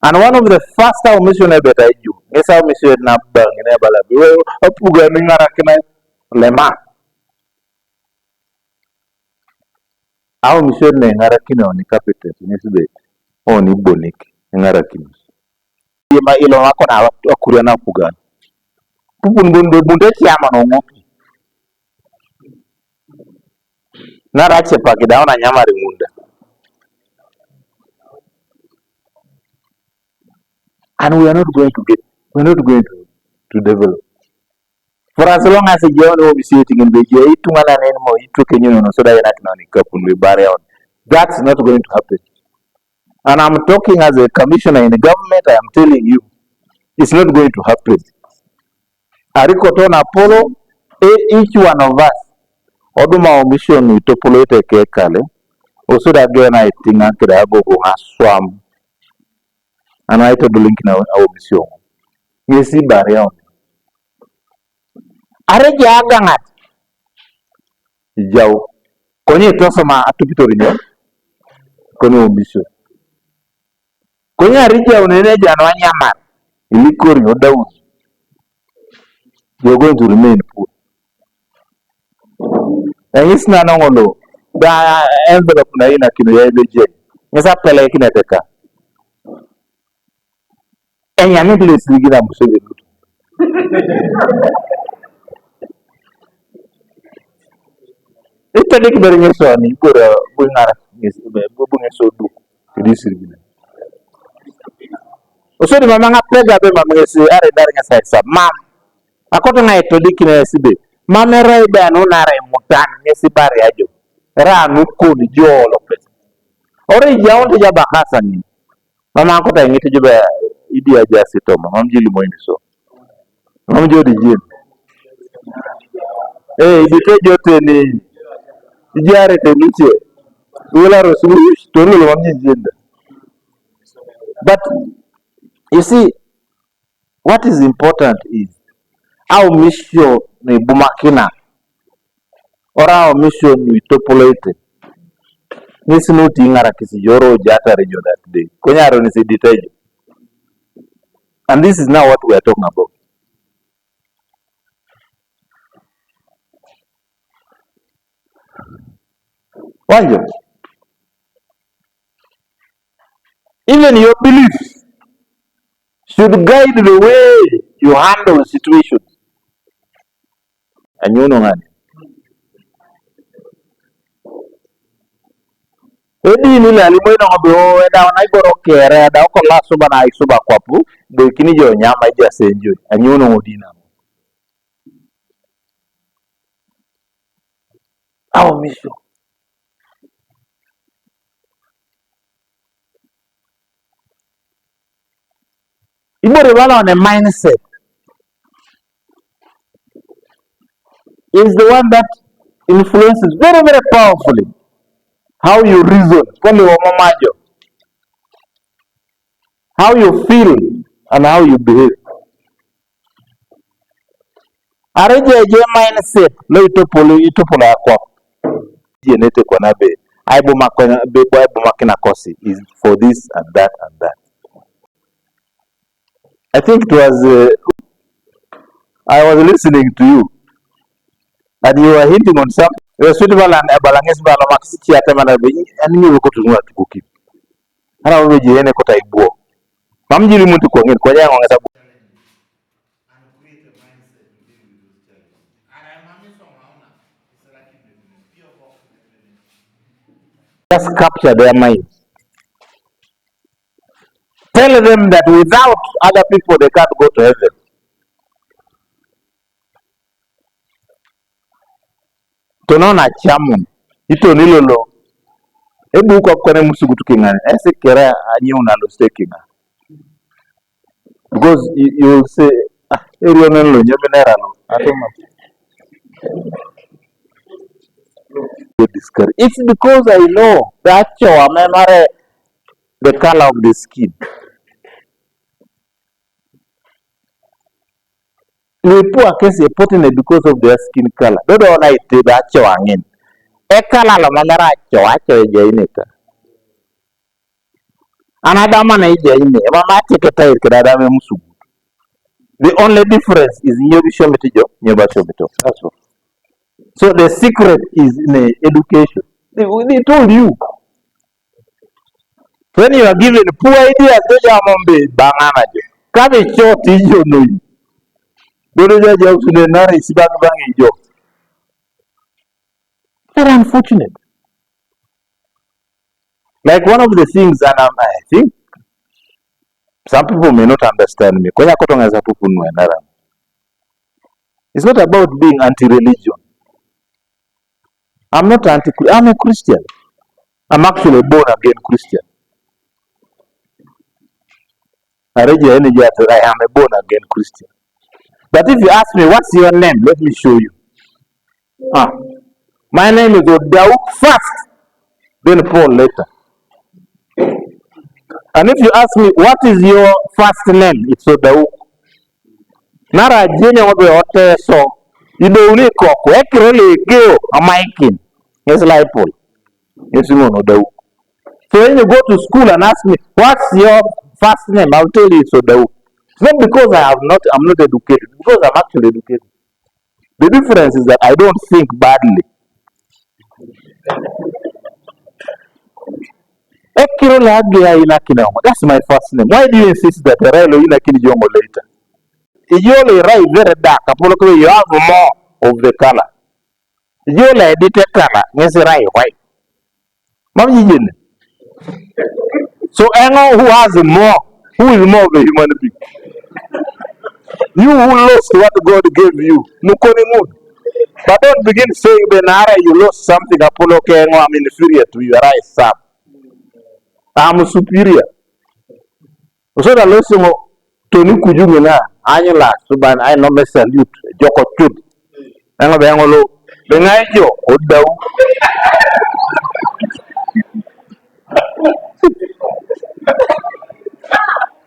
And one of the first our mission that I do, yes, our mission na bang in Ebala. We were upuga mingara kina lema. Our mission na ngara kina oni capital nisbe oni bonik ngara kina. Ima ilo wako na akuria na upuga. Pupun bunde chama no ngopi. Na rache pakida ona nyamari munda. And we are not going to develop. For as long as you will be sitting in the jail, so that you bury on. That's not going to happen. And I'm talking as a commissioner in the government, I am telling you, it's not going to happen. Arikotona Apollo, each one of us, Oduma mission with Topolete Kekale, also that again I think I could go swam. And I told the link now our mission. You see, barrier. Areja agangat. Jau. Konye tosoma atupitorinyo. Konye mission. Konye arija unene janwa nyamar. Ilikori odaun. You're going to remain poor. And it's not only da envelope na ina kinu ya leje ngesa pele kineteka enya mi place ligina musebe ito dik beri ngeso ni pura bungara bungeso du disirgina usodi mama ngapega be mama ngesi are dar ngesa sa mam akoto ngai to dikine sibe mamere be anu nare mutan ngesi bare ajo ra nu ko di jolo pes ore jaon te jaba hasani mama ko tay ngiti jobe idi aja sito mam jili moy so mam jodi jin idi ke jote ni jare te niche wala rasul to no mam jin. But you see, what is important is our mission ni bumakina or our mission ni topolete. Nisi nuti ingara kisi joro jata rejo that day. Konyaro nisi detail. And this is now what we are talking about. Wanjo, even your beliefs should guide the way you handle situations. And you know ngani. Edi ni la limo ino ngobe eda wana igoro kere eda oko la suba na isuba kwapu de kini jo nyama ija senjo and you know odina. Our mission. Ibore wala on a mindset is the one that influences very, very powerfully how you reason, how you feel, and how you behave. Areje mindset lo itopolo akwa jenete kwa nabe aibo makona be kwa aibo makina kosi is for this and that and that. I think it was I was listening to you and you were hinting on something. Suitable and Balanges Balamas Chiatamana and you go to know to cook it. And I will be in a kota ibo. Mamji Limutu Kong in Koya on a just capture their minds. Tell them that without other people they can't go to heaven. Tonona chamun. Ito nilolo. Ebu kwa kwenye musugutu kingani. Ese kera anyi unalo staking. Because you will say, Erionelo, Nyemenerano. It's because I know that the color of the skin. People are putting it because of their skin color. Don't know like that chowangin. A color of Malera jainita. Another man is jaine. Mama take a tire kadame musu. The only difference is Nyobishomitijo, Nyobashomito. That's all. So the secret is in education. They told you. When you are given poor ideas, they are banana. Come a short you know. Very unfortunate. Like one of the things, and I think some people may not understand me. It's not about being anti-religion. I'm not I'm a Christian. I'm actually a born-again Christian. I am a born-again Christian. But if you ask me, what's your name? Let me show you. My name is Odauk first, then Paul later. And if you ask me, what is your first name? It's Odauk. Nara jenya wabe ote so. You know, uni koko. Ekirole geo amaikin. It's like Paul. It's Odauk. So when you go to school and ask me, what's your first name? I'll tell you it's Odauk. It's not because I'm not educated, because I'm actually educated. The difference is that I don't think badly. Kirolagi Inakinamo. That's my first name. Why do you insist that Relo Inakinjongo later? Ijole Rai very dark. Apollo, you have more of the color. Ijole edited color. Yes, Rai white. Mammy. So Engo who has more, who is more of a human being? You who lost what God gave you. Nukoni mood. But don't begin saying Benara you lost something. Apollo Kengo, I'm inferior to you. Rai Sam. I'm superior. So the lesson Tony Kujumina, Anila, Suban, I no salute, Joko Chut, and a Bangolo, Bengajo, Odo.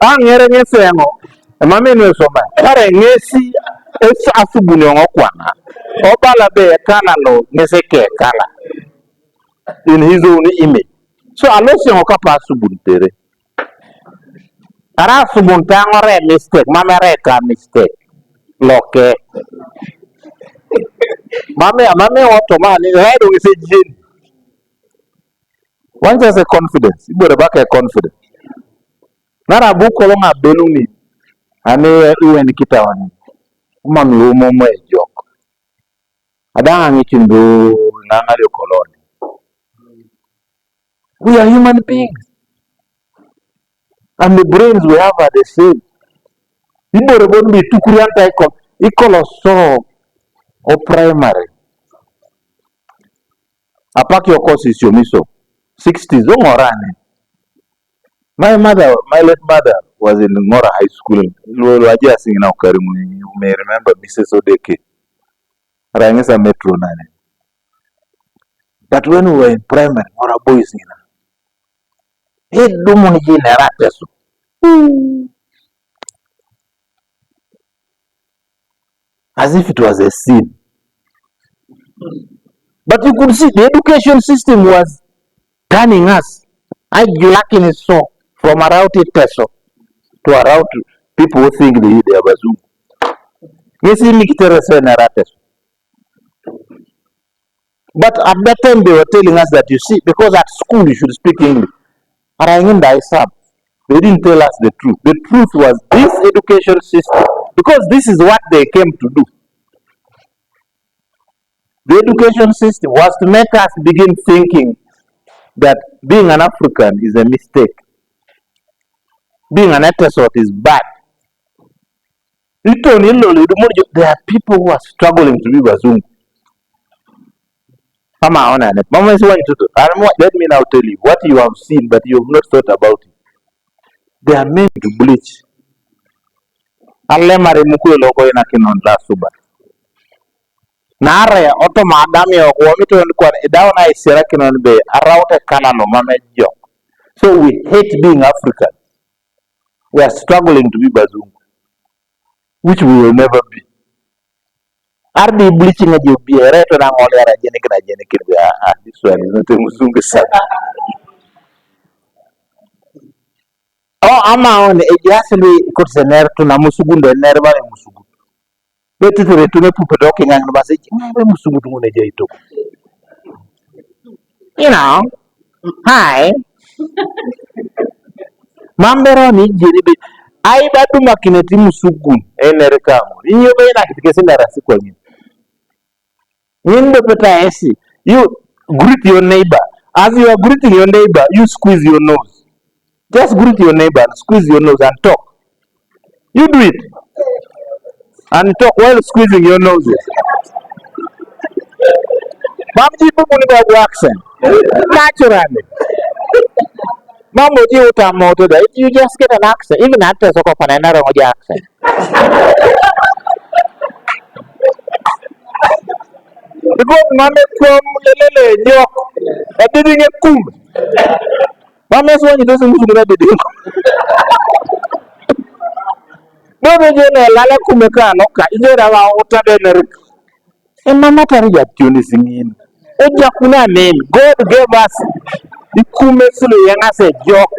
I'm hearing a saying, a mammy knows so much. But I see it's a Subuno Okwana, Obala Bay, Canalo, Neseke, Kala, in his own image. So I lost your Okapa Subuntere. Ara Subuntangore mistake, Mamareka mistake, Loke. Mame Ottoman is head with a gin. Once has a confidence, you got back a confidence. Not a book along a balloon. I know you and Kita one. Mammy, Momo, a joke. I don't need to do Nanario colony. We are human beings, and the brains we have are the same. You got about me to create equal or so or primary. A pack your course is your miso. 60s, don't run. My late mother was in Mora High School. You may remember Mrs. Odeke. Rangesa Metro Nane. But when we were in primary, Mora boys in it do money as if it was a sin. But you could see the education system was turning us. I lacking it so from around it to around people who think they are bazoo. Yes, but at that time they were telling us that you see, because at school you should speak English. They didn't tell us the truth. The truth was this education system, because this is what they came to do. The education system was to make us begin thinking that being an African is a mistake. Being an ethnosort is bad. There are people who are struggling to be Bazungu. Mama is what to do. Let me now tell you what you have seen, but you have not thought about it. They are meant to bleach. Alemare mukule loko ina kinonda suba. Nare oto madami okwamito kwa idaona isira kinonbe aroute kanano mame joke. So we hate being African. We are struggling to be Bazungu, which we will never be. Are they bleaching at you be a red and all their genic? This one is not a Muzungu son. Oh, ama on a jasly could send her to Namusugu and never Musugu. Let it return to talking and was Musugu. You know, hi. Mamberoni, Jenny. I badu makineti Musugu, Enericamo. In your way, like the Rasiquan. In the Peta, you greet your neighbor. As you are greeting your neighbor, you squeeze your nose. Just greet your neighbor, squeeze your nose and talk. You do it. And talk while squeezing your noses. Mamji people accent. Naturally. Mambo you just get an accent. Even actors of another accent. Because Mame from Lele joke. I didn't get cool. Mame's one doesn't move to the no, Lala Kumeka, Noka, is there our water? And Mama Taria tune singing. Ojakuna name. God gave us the Kumesulu young as a joke.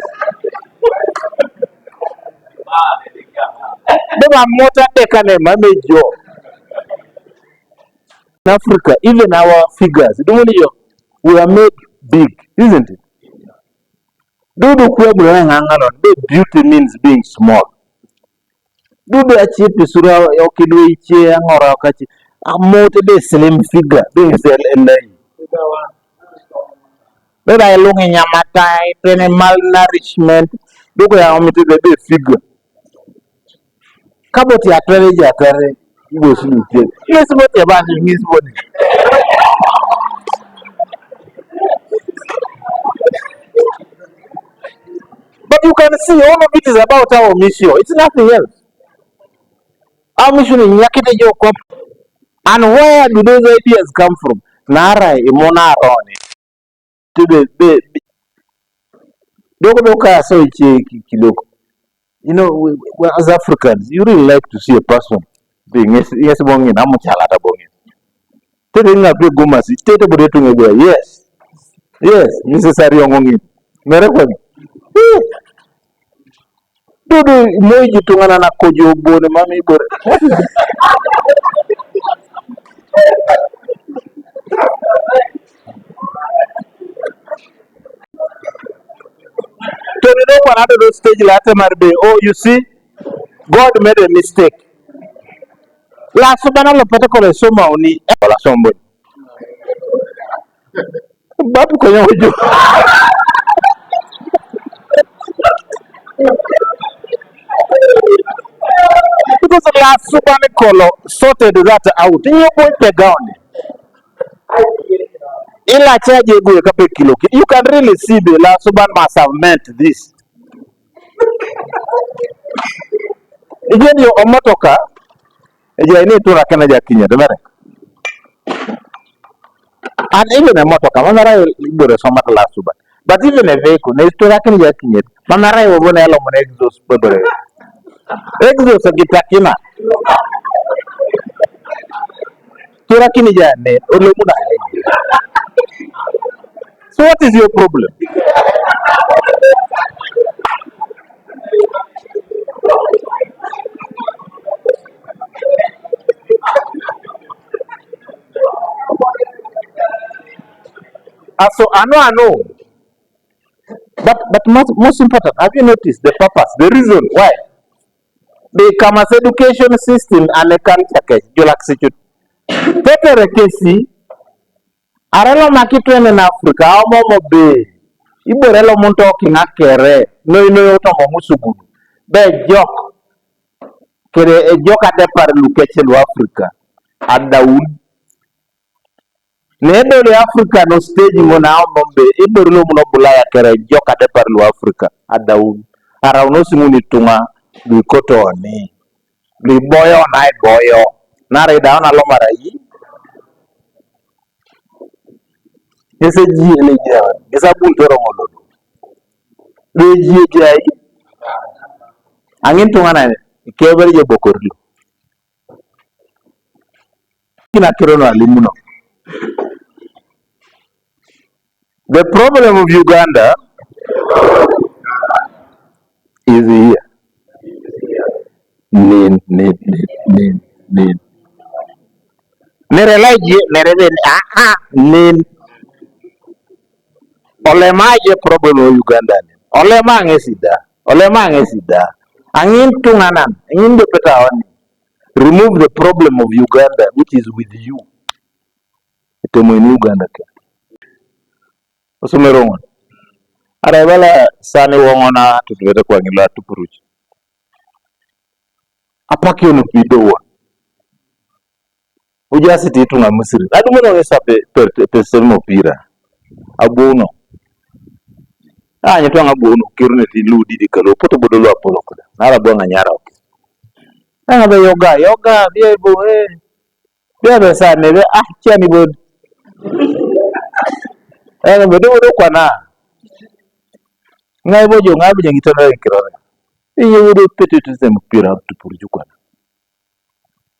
But I'm not a decane, Mame joke. In Africa, even our figures, we are made big, isn't it? Dudu kwebu ngangalo. Beauty means being small. Dudu achipi sura okidwe iche angora kachi. Amote de slim figure. Being LA. But I look in Yamatai, any malnourishment. Dudu ya omite de figure. Kaboti atare. Yes, what about his body? But you can see all of it is about our mission. It's nothing else. Our mission is Yakete Jokop. And where do those ideas come from? Nara, Imona, Roni. To the Doka, so Kiloko. You know, we, as Africans, you really like to see a person being yes, bongin, Amuchalata bongin. Taking a big gomas, it's taken to yes. Yes, necessary on Miracle. Dudu moji tungana na kojo bone mami bore. So you know another stage later marbe. Oh, you see, God made a mistake. La subana lo particular soma oni la somebody. Babu ko yojo. Because la subana kolo sorted that out. You point the gun. Ila charge go kape kilo. You can really see the la suban must have meant this. Again, your omotoka. Again, you to rakana jakinya. And even a motoka, Mamara will so much last suban. But even a vehicle, they to rakana jakinya. Mamara will run along on exhaust. Exhaust a gitakina. Turakini jane, Olomuna. So what is your problem? So I know. But most important, have you noticed the purpose, the reason why? The Kamas education system and the culture you like to Peter Kesi, Arelo Makitwen in Africa, Omo Bay, Iborelo Montoki Nakere, no Tomo Musugu, Be joke, Kere a joke at the Paralucation Africa, at the wood. Nebe Africa no stage mona Bombe, Iborlo Monobulaya Kere, joke at the Paralu Africa, at the wood. Around Simuni Tunga, Lukoto ni. Li boyo na boyo. Nare down alomara yi. Ese ji ele jawan. Esa bultoro ngolodo. Le ji jai. Angin tungana ne. Kebere je bokorlu. Kina kirono alimuno. The problem of Uganda is here. Nin. Nerelaji, nereden, nin. Olemaje problem of Uganda. Olema ngesida. Angin tunganan. Angin de petawani. Remove the problem of Uganda, which is with you. Itemo in Uganda. Osumerongo. Arabala sane wongona tutuwete kwa ngila tupuruchi. Apaki ono pidowa. Ujasi titu nga Misiri. Adumuna wesa pe selmo pira. Abuno. Nyetu nga buno kirune ti ludi di kalo. Poto bodolo apolo kuda. Nara buanga nyara oke. Be yoga. Biya ibo Biya besa nebe. Chia ni bod. Bodo kwa na. Nga ibo jo nga bija ngitana nkirone. Iye wudu pete tuze mpira tupuruchi kwa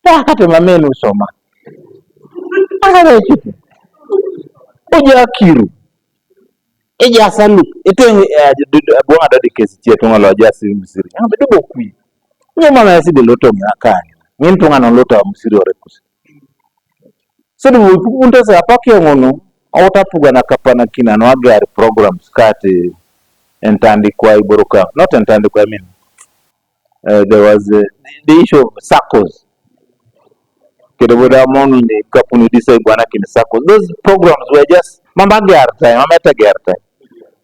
na. Kate mamenu soma. Akaba chitu. Oja kiru. Eja salu. Ete buanga dadi kesi chia tunga lo jasi Misiri. Bedo kui. Nyoma na yasi de loto ngakani. Ngintunga na loto wa Misiri orekusi. So the unta sa apaki ngono. Auta puga na kapana kina no agari programs kati Entandikwa Iboroka. Not Entandikwa, I mean. There was the issue of circles. Those programs were just Mama Gerta, Mama Gerta.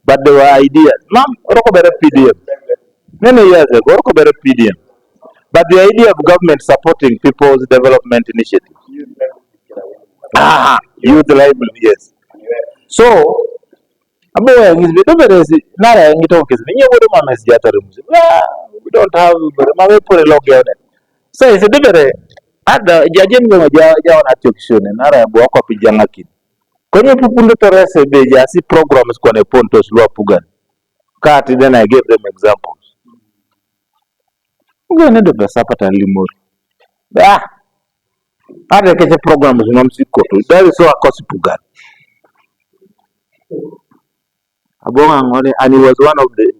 But there were ideas. Mom, better PDM. Many years ago, better PDM. But the idea of government supporting people's development initiatives. Youth library, yes. So, we don't have so it's a different ada jajen go jawa na chokishone nara bwako pijangaki kwenye pupunde torese be jasi programs kone pontos lwa pugan kati then I gave them examples ngene do besapata limori ada keche programs nomsikoto that is so akosi pugan abonga ngone and he was one of the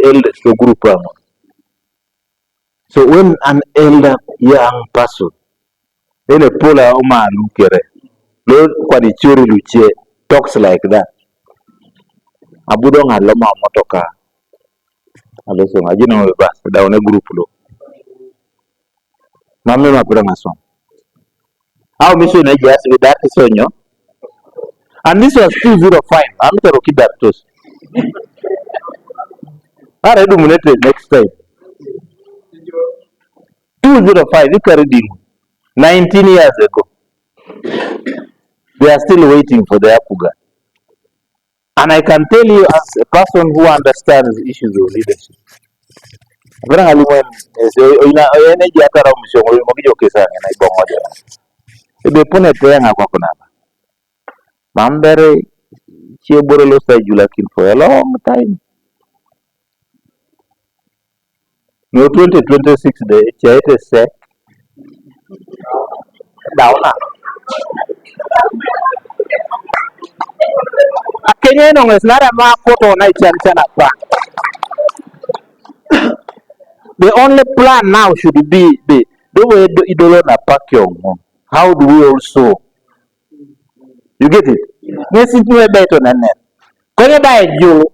eldest to group. So when an elder young person in a polar man lukere, Lord Kwadichuri Luche talks like that. Abudong Aloma Motoka. Aloso ajina bas down a group lo. Mami mapiranga song. How mission I just with that sonyo. And this was 205. I'm the Rocky Dartos. I read the next time. 205, you carried in 19 years ago. They are still waiting for the Apuga. And I can tell you as a person who understands issues of leadership. For a long time. No 2026 day, Chaite said, down. Kenya is not a mark photo night and the only plan now should be the way idolona pakyong. How do we also you get it? Yes, it may better than that. Kenya by you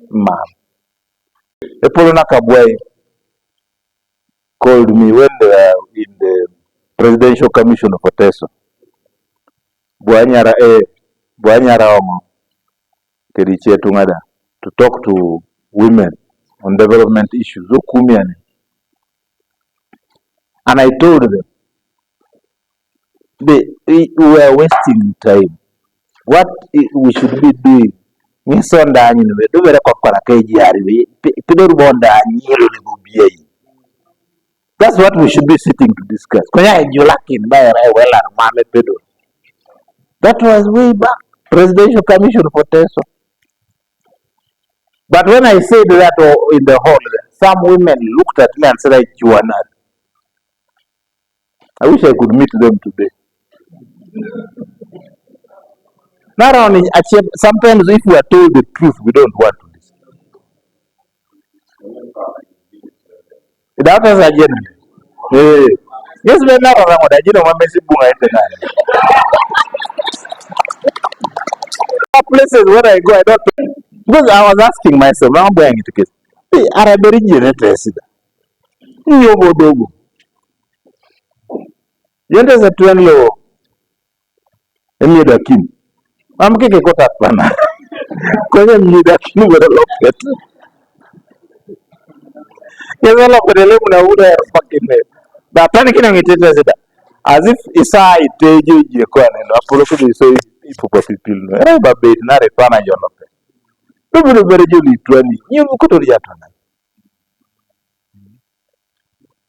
ma. The Polona Kabwe called me when they were in the Presidential Commission for Teso. Buanyara Omo Keriche Tungada to talk to women on development issues. And I told them we were wasting time. What we should be doing. That's what we should be sitting to discuss. That was way back. Presidential Commission for Teso. But when I said that in the hall, some women looked at me and said, "You are not." I wish I could meet them today. Not only, sometimes if we are told the truth, we don't want to listen. That was a general. Yes, we are not around. I didn't want to see places where I go, I don't. Because I was asking myself, I'm going to kiss. Hey, are very interested? You go dogo. You enter the twin low. Emuria king. I'm kicking got up pana. Because Emuria king would have looked at. You will look at the lemon would have fucking made. But panicking it is as if Isa it you can and apologize so if people. But bait not a fan of your look. People very jolly 20. You could only at.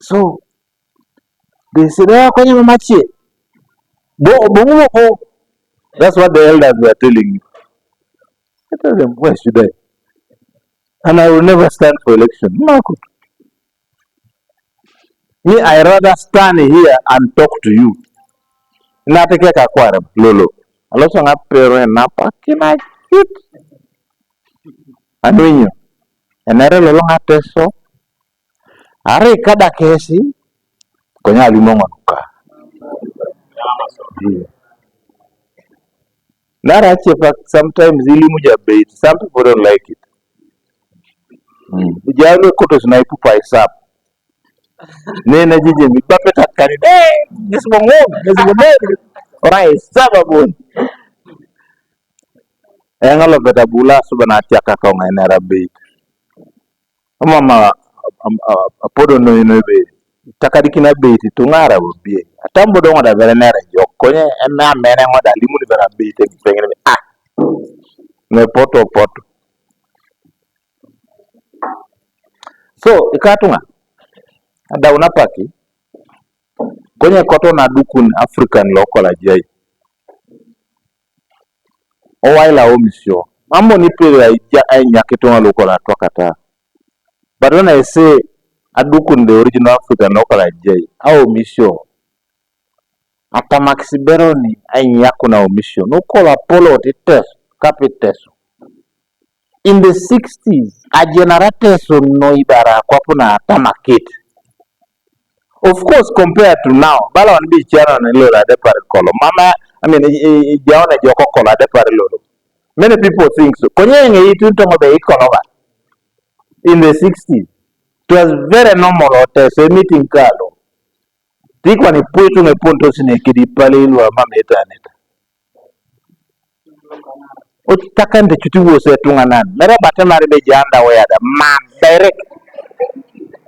So they said, "Oh, machi." That's what the elders were telling me. I tell them, why should I? And I will never stand for election. No, me, I rather stand here and talk to you. Not take a quarter, Lolo. I also have parent napa. Can I hit? I know you. And I don't know so. Are kada kesi? Konya limonga nuka. That actually sometimes ilimu bait. Some people don't like it. Jalo koto sniper pies up. Nena jije mi papeta kani. Nisbongom. Alright, sababun. Engalo beta bula subana tiaka ka ngai bait. Mama apodo no be. Takadikina bait tungara bobie. Atambo dongo da verenere jokonye ena mene ngoda limu ni vera bait pengene. Me poto. So ikatunga ada unapaki kwenye koto na dukun African local ajai owaila omisio mambo ni pele ai nyaketonga local atwakata. But when I say adukun the original African local ajai au omisio ata maxibero ni ai nyakuna omisio no kola polo tites capites in the 60s a generates no ibara kwapuna tamakit. Of course, compared to now, Balon be channel and Lola de Paracolo. Mama, I mean, Jana Jocola de Paralolo. Many people think so. Konyang in the 60s, it was very normal to say meeting Carlo. Think when he put on a pontos in a kiddy palil or mameta. Utakan the Chutu was a tunganan. Mera Batamari Janda where the man direct.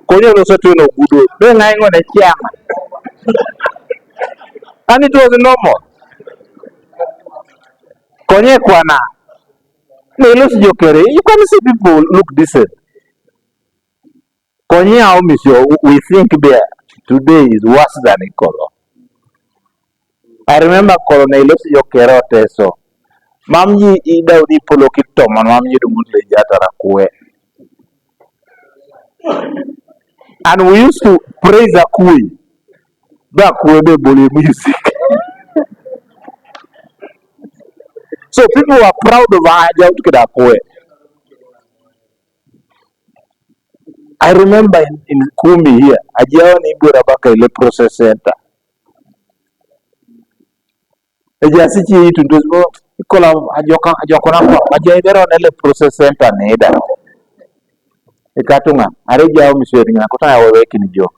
Konya also to no good. Then I on a chairman. And it was normal. Konye kwana. No, you can see people look decent. Konye how monsieur, we think there today is worse than in color. I remember Colonel Yokero so. Mamji ida udi polokito man mamji dumunle jatara kue. And we used to praise a kui. That kue de boli music. So people were proud of Aja Kue. I remember in Kumi here, Aja ni Burabaka ile process center. Ejasichi itu ndosbo ikola ajokona aja ibero ile process center neda. Ikatunga areja au misweri na kutana wewe kinijo.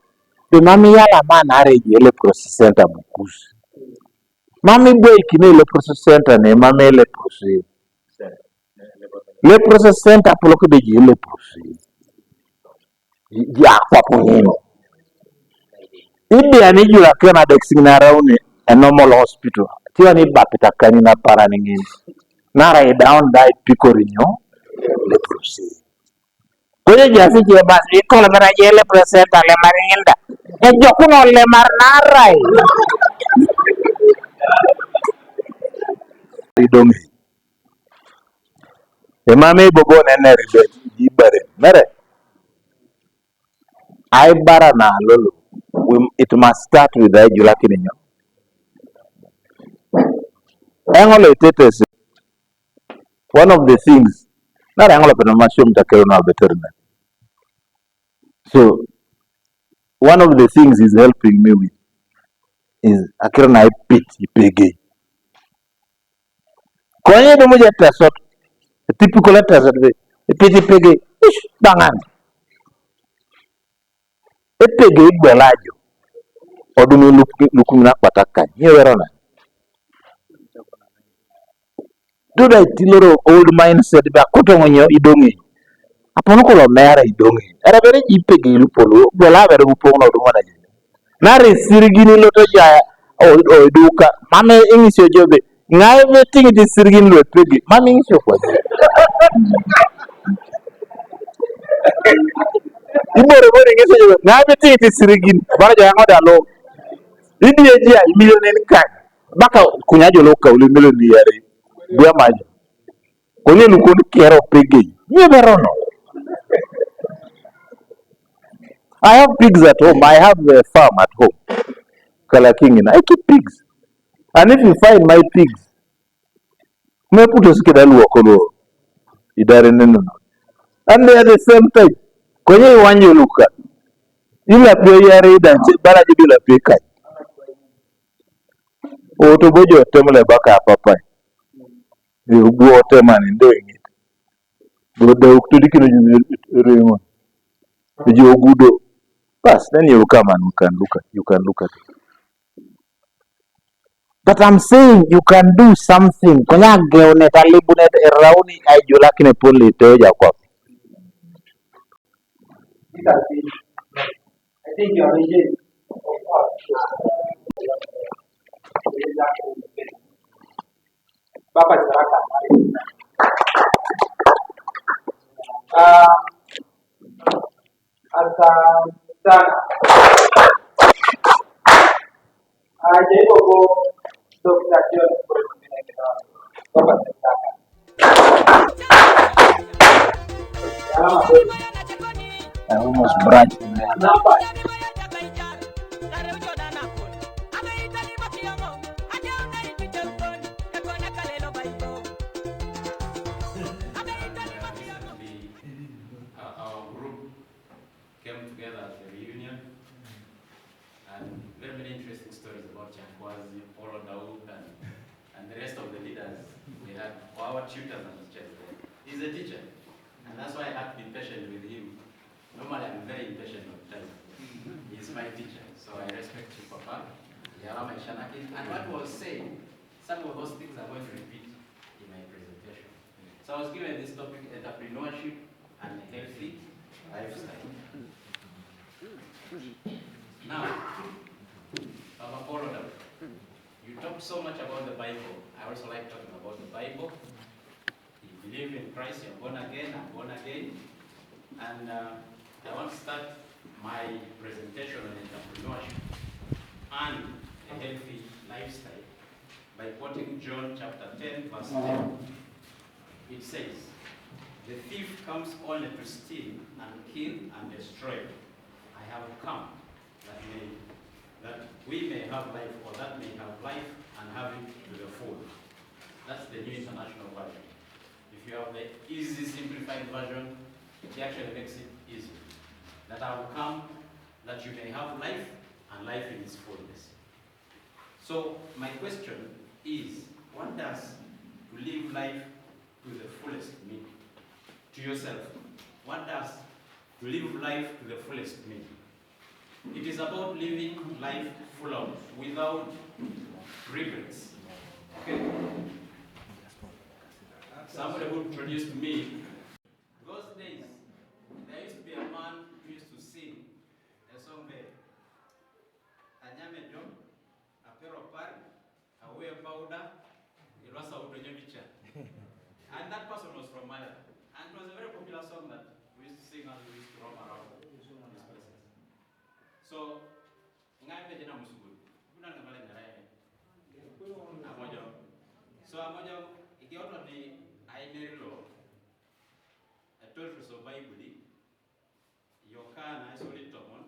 Be mami yala mana areja ile process center bukusi. Mami boy kini ile process center ne mami ile process. Le process center poloke de ile process. Ya kwa punino. Ibi anijula kena dexingna rauni a normal hospital. Tiwa ni bapita kanina para ningini. Nara i down die picorinho le process. Kwenye jasi je basi ikola mera je le process center le marinda. E jokuno le marnarai. Idongi. Emame bobo nene ribe ibare. Mere. I barana lolo. It must start with the Julakininyo. Angolo tetes. One of the things, not Angolo Penamashum Takerona veteran. So, one of the things he's helping me with is Akirana pit Ipege. Koye the Muja Tasot, a typical letters of the pity pege, ish, bangan. A pege belajo. Or do you looking at Patakan? Here on it. Do that little old mindset about cotton on your idongi. Upon call of Mara idongi. At a very ipegi lupolo, Belava Rupon of the one. Nari Sirigini Lotoja or Duka. Mamma English your job. Now everything it is Sirigin with piggy. Mamma English your was. You know the word against now everything it is Sirigin. Baraja alone. India, million kind. Baka kunyajo loka uli million yari. Bia maji. Konye lukoni kero pegi. Never know. I have pigs at home. I have a farm at home. Kalakingina. I keep pigs. And if you find my pigs, me put a skedalu okolo. Idare neno. And they are the same type. Konye wanyo luka. Ila pia yari dance. Baraji bila peka. Otobojo temule baka papai. whatever man doing it. But the ringo, you good. First, then you come and you can look at it. But I'm saying you can do something. Kanya geonet alibunet erauni ay julakine poli teja kwa. I think your region Papa Jaraka. Sana. Jadi aku Dr. John Papa Jaraka. I almost branch. Kenapa? Our group came together at the reunion, and very many interesting stories about Chankwazi, Polo Daud, and the rest of the leaders. We had our tutors and teachers there. He's a teacher, and that's why I have to be patient with him. Normally, I'm very impatient all the time. He's my teacher, so I respect you, Papa. And what was said, some of those things I'm going to repeat in my presentation. So I was given this topic, entrepreneurship and healthy lifestyle. Now, Papa Polo, you talked so much about the Bible. I also like talking about the Bible. You believe in Christ, you're born again, I'm born again. And I want to start my presentation on entrepreneurship and a healthy lifestyle by quoting John chapter 10, verse 10. It says, "The thief comes only to steal and kill and destroy. I have come that we may have life, or that may have life and have it to the full." That's the New International Version. If you have the easy simplified version, it actually makes it easy. That I will come that you may have life and life in its fullness. So my question is, what does to live life to the fullest mean? To yourself, what does to live life to the fullest mean? It is about living life full of, without regrets. Okay? Somebody who introduced me, those days, there used to be a man who used to sing a song there. Anyame John, Apero Pari, Awe Powder, Irasa Utonyobicha. And that person was from Malera. And it was a very popular song that we used to sing as we used to roam around these places. So, Ngai Jena Musugu, Kuna Namale Narae. Amojo. So, Amojo, Ikioto ni Ainerilo, a total so Bible, Yokana, Solitomon,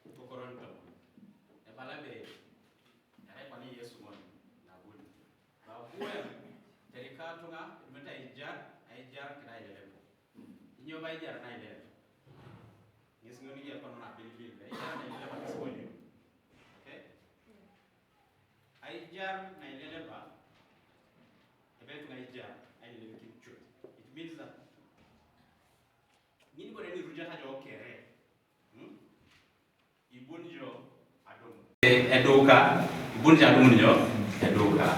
Kokorontomon, a Balabe, Arepani Yesumon, Nabun. Babuem, Terikatunga, Meta Ijar, Kinaile. In your Bajar Nile. Yes, no need upon a bill, okay? Ijar Naileba, a bet Niger, I live in truth. It means that anybody who just had okay. Ibunjo Adom. Edoka, Ibunja Dunio, Edoka.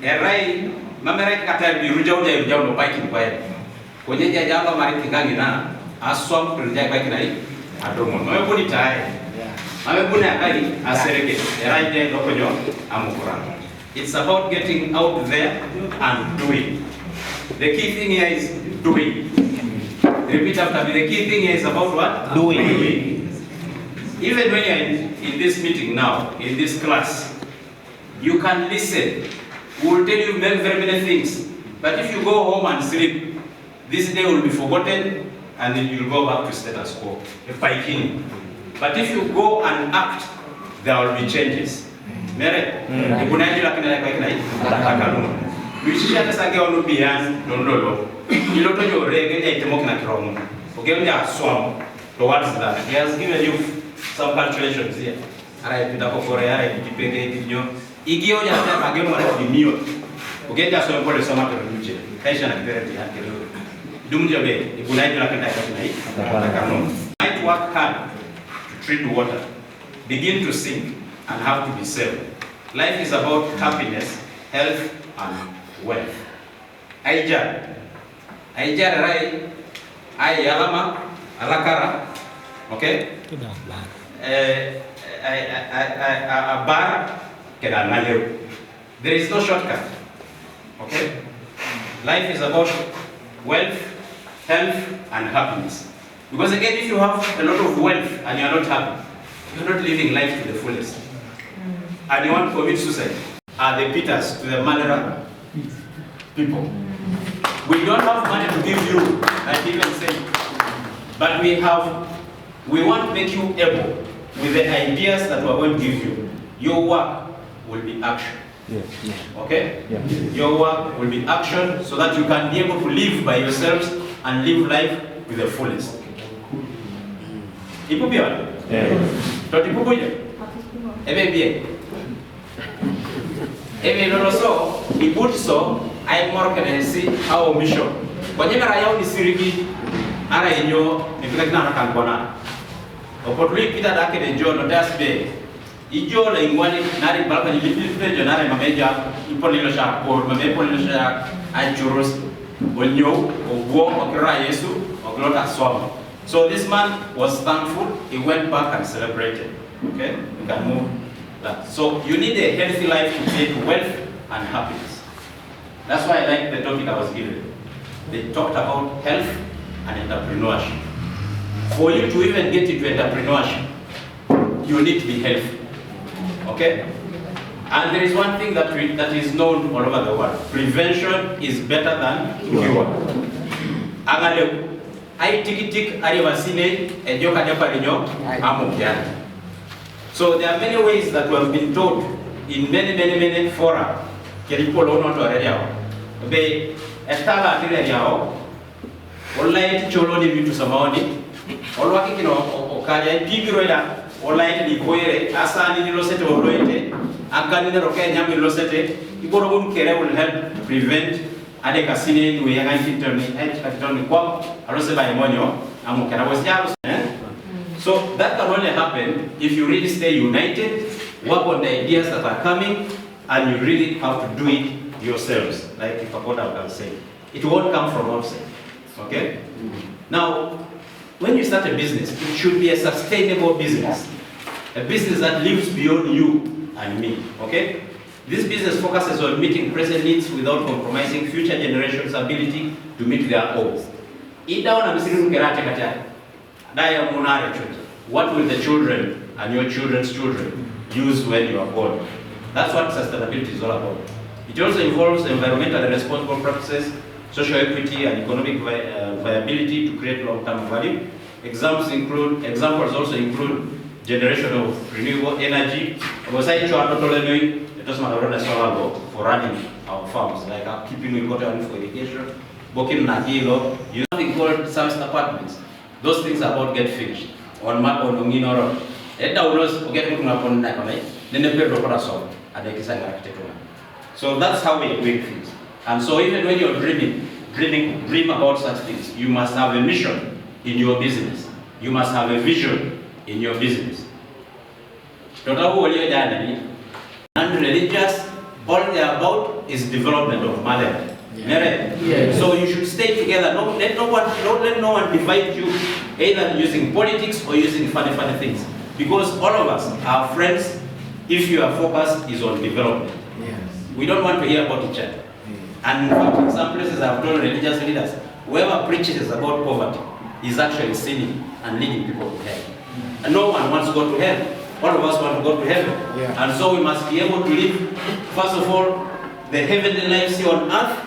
Erai, Mamara Kata, the Rujo, the Rujo, biking by Konya Java Marikangina, Aswam, Rujai Bakinai, Adomo. No Bunitai. I'm a Bunai, a Serege, Erai de Locojo, Amukura. It's about getting out there and doing. The key thing here is doing. Repeat after me. The key thing here is about what? Doing. Even when you're in this meeting now, in this class, you can listen. We will tell you very many things. But if you go home and sleep, this day will be forgotten and then you'll go back to status quo. But if you go and act, there will be changes. Mere, ikunajila kina kwa kina atakalumu. Wishisha tasage onu biyan nondolo. Iloto yorege ya itemo kina kiromu. Ogemja swam. Towards that, he has given you some calculations here. Ara ipita kokore ara ipipeke ipinyo. Igio ya tema gemo ara dimio. Ugenda so mpole soma kwa nje. Kaisha na kipere ya kile. Dumjo be, ibulai bila kenda kwa might work hard to treat water, begin to sink, and have to be saved. Life is about happiness, health, and wealth. Aija rai, ai alama, alakara, okay? A bar, there is no shortcut, okay? Life is about wealth, health, and happiness. Because again, if you have a lot of wealth and you are not happy, you are not living life to the fullest. And you want to commit suicide, are the Peters to the Malera people. We don't have money to give you, like even say, but we want to make you able with the ideas that we are going to give you. Your work will be action. Okay? Your work will be action so that you can be able to live by yourselves and live life with the fullest. Ipu biar? Toti ipu punya? Ebe biar? Ebe loloso, ibu so, ay more kenesi, our mission. Kwenye merayau di sirigi, ara inyo, nifilek na nakangkona. Opotuli kita dake de jo no das be. Ijo la ingwani nari balka ni lipi nari mameja ipolilo sha por mame polilo sha ajurus onyo ogwo okira Yesu oglota swam. So this man was thankful. He went back and celebrated. Okay, we can move that. So you need a healthy life to create wealth and happiness. That's why I like the topic I was given. They talked about health and entrepreneurship. For you to even get into entrepreneurship, you need to be healthy. Okay? And there is one thing that is known all over the world. Prevention is better than cure. I tik ari vasine ejoka depa renyo amukiana. So there are many ways that we have been taught in many fora. Keripo lono to area. Be estaba atire yao. Online cholo ni vitu samaoni. Olwaki kino okaja pigiroida. Online ni koere asani ni losete oloite. Akani ne roke nyami losete. Iboro gun kere will help prevent ade kasine we yanga kitoni kitoni kwa alose ba emonyo amukera wasiaru. So that can only happen if you really stay united, work on the ideas that are coming, and you really have to do it yourselves, like if Akoda can say. It won't come from outside. Okay? Now, when you start a business, it should be a sustainable business. A business that lives beyond you and me. Okay? This business focuses on meeting present needs without compromising future generations' ability to meet their goals. What will the children and your children's children use when you are born? That's what sustainability is all about. It also involves environmentally responsible practices, social equity, and economic viability to create long-term value. Examples also include generation of renewable energy. Because I try not only for running our farms, like keeping water for irrigation, working on hilo, you know something called service apartments. Those things are about get finished. On map on Nginoro. So that's how we are doing things. And so even when you're dream about such things, you must have a mission in your business. You must have a vision in your business. And religious, all they are about is development of Malera. Yes. So you should stay together. Don't let no one divide you, either using politics or using funny things. Because all of us are friends if your focus is on development. Yes. We don't want to hear about each other. And in fact, in some places I've told religious leaders, whoever preaches about poverty is actually sinning and leading people to hell. And no one wants to go to hell. All of us want to go to heaven. Yeah. And so we must be able to live, first of all, the heavenly lives here on earth,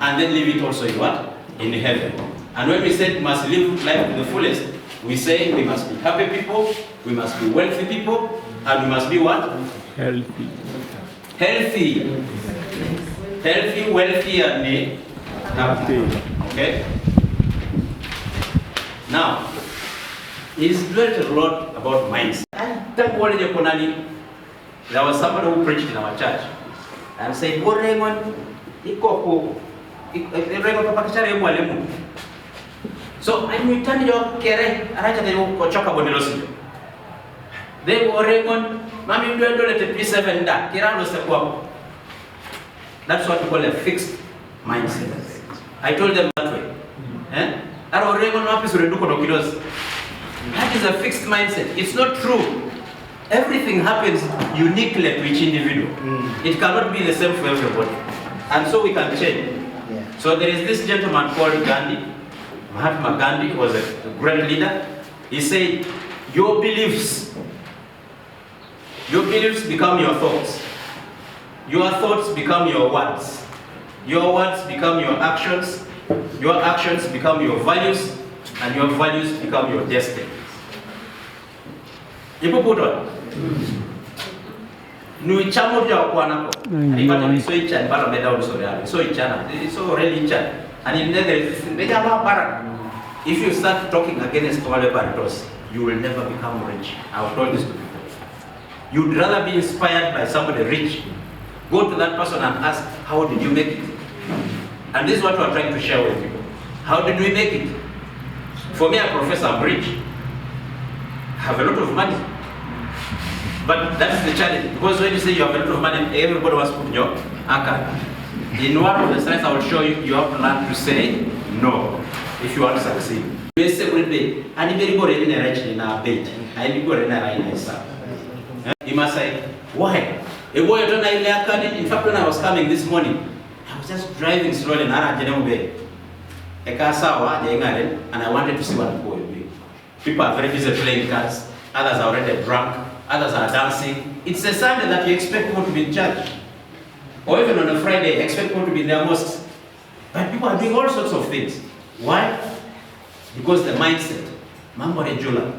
and then live it also in what? In heaven. And when we say we must live life to the fullest, we say we must be happy people, we must be wealthy people, and we must be what? Healthy. Healthy, wealthy, and happy. Okay? Now, he's learned a lot about mindset. There was somebody who preached in our church and said, "What Raymond, So I'm returning your kere, aracha de kochoka bonelosio. They were Raymond, Mammy do it P7 da, Kirano Sequam. That's what we call a fixed mindset. I told them that way. That is a fixed mindset. It's not true. Everything happens uniquely to each individual. It cannot be the same for everybody. And so we can change. So there is this gentleman called Gandhi. Mahatma Gandhi was a great leader. He said, your beliefs become your thoughts. Your thoughts become your words. Your words become your actions. Your actions become your values. And your values become your destiny. Ipo puto. Nui chamo ja kwanako. Alipata ni so icha mbalo meda ulusoriali. So ichana. So really icha. And in there, if you start talking against Wale Baritos, you will never become rich. I've told this to people. You'd rather be inspired by somebody rich. Go to that person and ask, how did you make it? And this is what we're trying to share with people. How did we make it? For me, a professor, I'm rich. I have a lot of money. But that's the challenge. Because when you say you have a lot of money, everybody wants to put your account. In one of the slides, I will show you, you have to learn to say no if you want to succeed. You say, and if you go in a rich in our bed, and you go in a right, you must say, why? In fact, when I was coming this morning, I was just driving slowly in Arajanome, and I wanted to see what people will be. People are very busy playing cards, others are already drunk, others are dancing. It's a Sunday that you expect people to be in church. Or even on a Friday, expect people to be in their mosques. But people are doing all sorts of things. Why? Because the mindset, Mambo Rejula,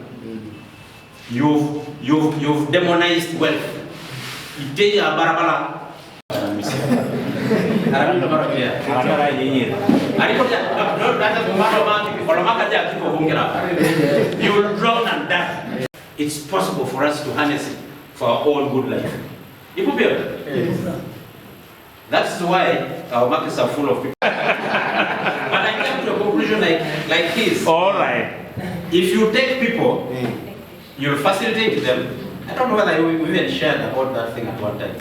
you've demonized wealth. You will drown and die. It's possible for us to harness it for our own good life. That's why our markets are full of people. But I came to a conclusion like this. All right. If you take people, you'll facilitate them. I don't know whether we even shared about that thing at one time.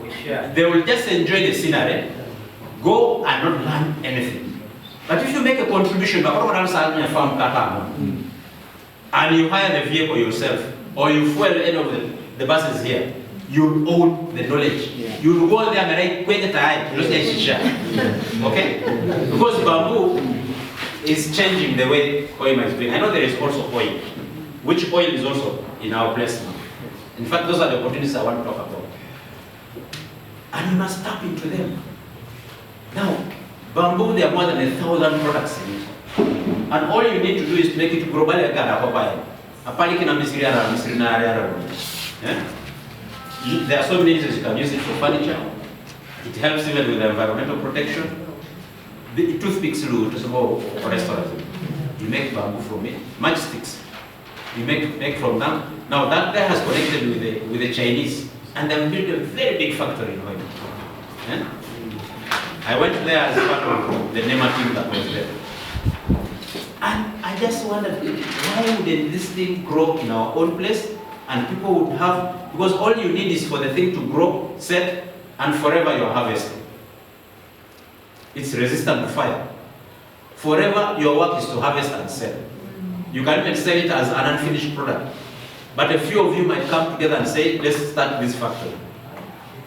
We shared. They will just enjoy the scenery, go and not learn anything. But if you make a contribution, and you hire the vehicle yourself, or you fuel any of the buses here, you own the knowledge. Yeah. You go there and wait time. Okay? Because bamboo is changing the way oil is being. I know there is also oil, which oil is also in our place now. In fact, those are the opportunities I want to talk about. And you must tap into them. Now, bamboo, there are more than 1,000 products in it. And all you need to do is to make it global. There are so many reasons you can use it for furniture. It helps even with environmental protection. The toothpicks to small restaurants. You make bamboo from it. Matchsticks. You make from them. Now that guy has connected with the Chinese, and they've built a very big factory in Hawaii. Yeah? I went there as part of the NEMA team that was there. And I just wondered, why would this thing grow in our own place? And people would have, because all you need is for the thing to grow, set, and forever you're harvesting. It's resistant to fire. Forever your work is to harvest and sell. You can even sell it as an unfinished product. But a few of you might come together and say, let's start this factory.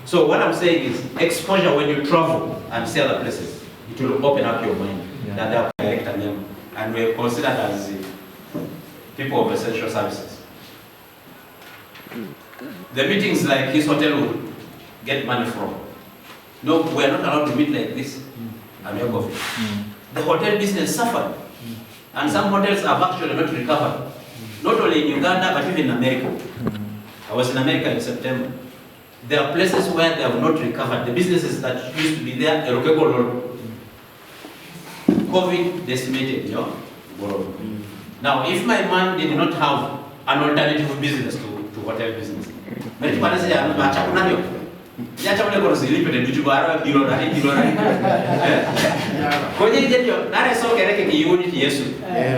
So what I'm saying is, exposure when you travel and see other places, it will open up your mind. Yeah. That they are direct and we're considered as people of essential services. The meetings like his hotel would get money from. No, we're not allowed to meet like this. The hotel business suffered. And some hotels have actually not recovered. Not only in Uganda, but even in America. I was in America in September. There are places where they have not recovered. The businesses that used to be there, COVID decimated, Now, if my man did not have an alternative business to hotel business, Ya chama ko silipe de duju bara kilo dari. Ko je je yo, na so kere ke yuni ti Yesu.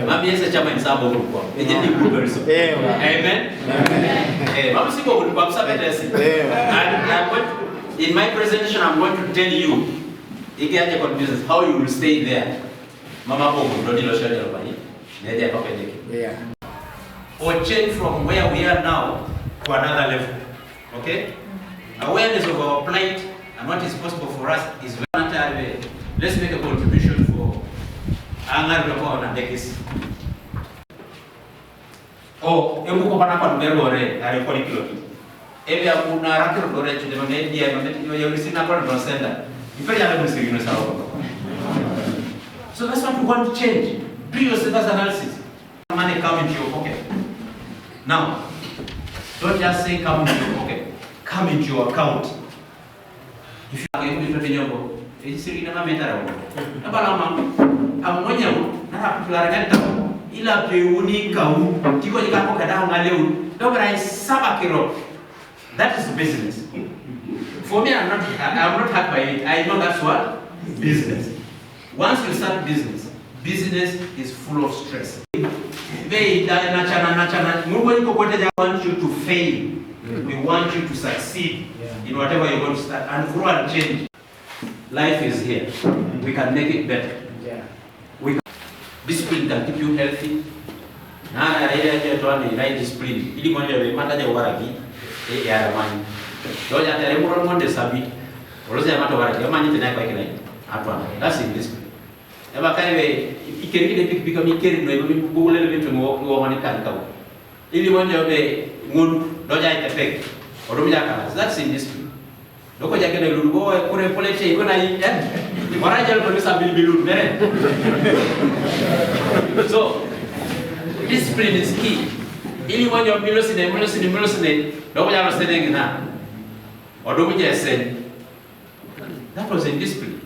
Mami Yesu chama insabo ko. E je ni ku so. Amen. Mami si ko ku pa sa betesi. In my presentation I'm going to tell you business how you will stay there. Mama ko do di lo share lo bani. Ne dia ko pede. Or change from where we are now to another level. Okay? Awareness of our plight and what is possible for us is very. Let's make a contribution for Angar Loko and Dekis. Oh, you go back on Berore, I recall it. If you are not a record to the media, you will see nothing from sender. If you are so that's what we want to change. Do your status analysis. Money come into your pocket. Now, don't just say come into your pocket. Come into your account. If you are going to be able to it's a matter of ila unika tiko jikapo kada ngaleu dobra sabakiro. That is business. For me, I'm not hurt by it. I know that's what business. Once you start business is full of stress. We want you to fail. We want you to succeed in whatever you want to start and grow and change. Life is here. We can make it better. We can. Discipline can keep you healthy. Discipline. That's in discipline. That's in discipline. So, discipline is key. Anyone you're that was in discipline.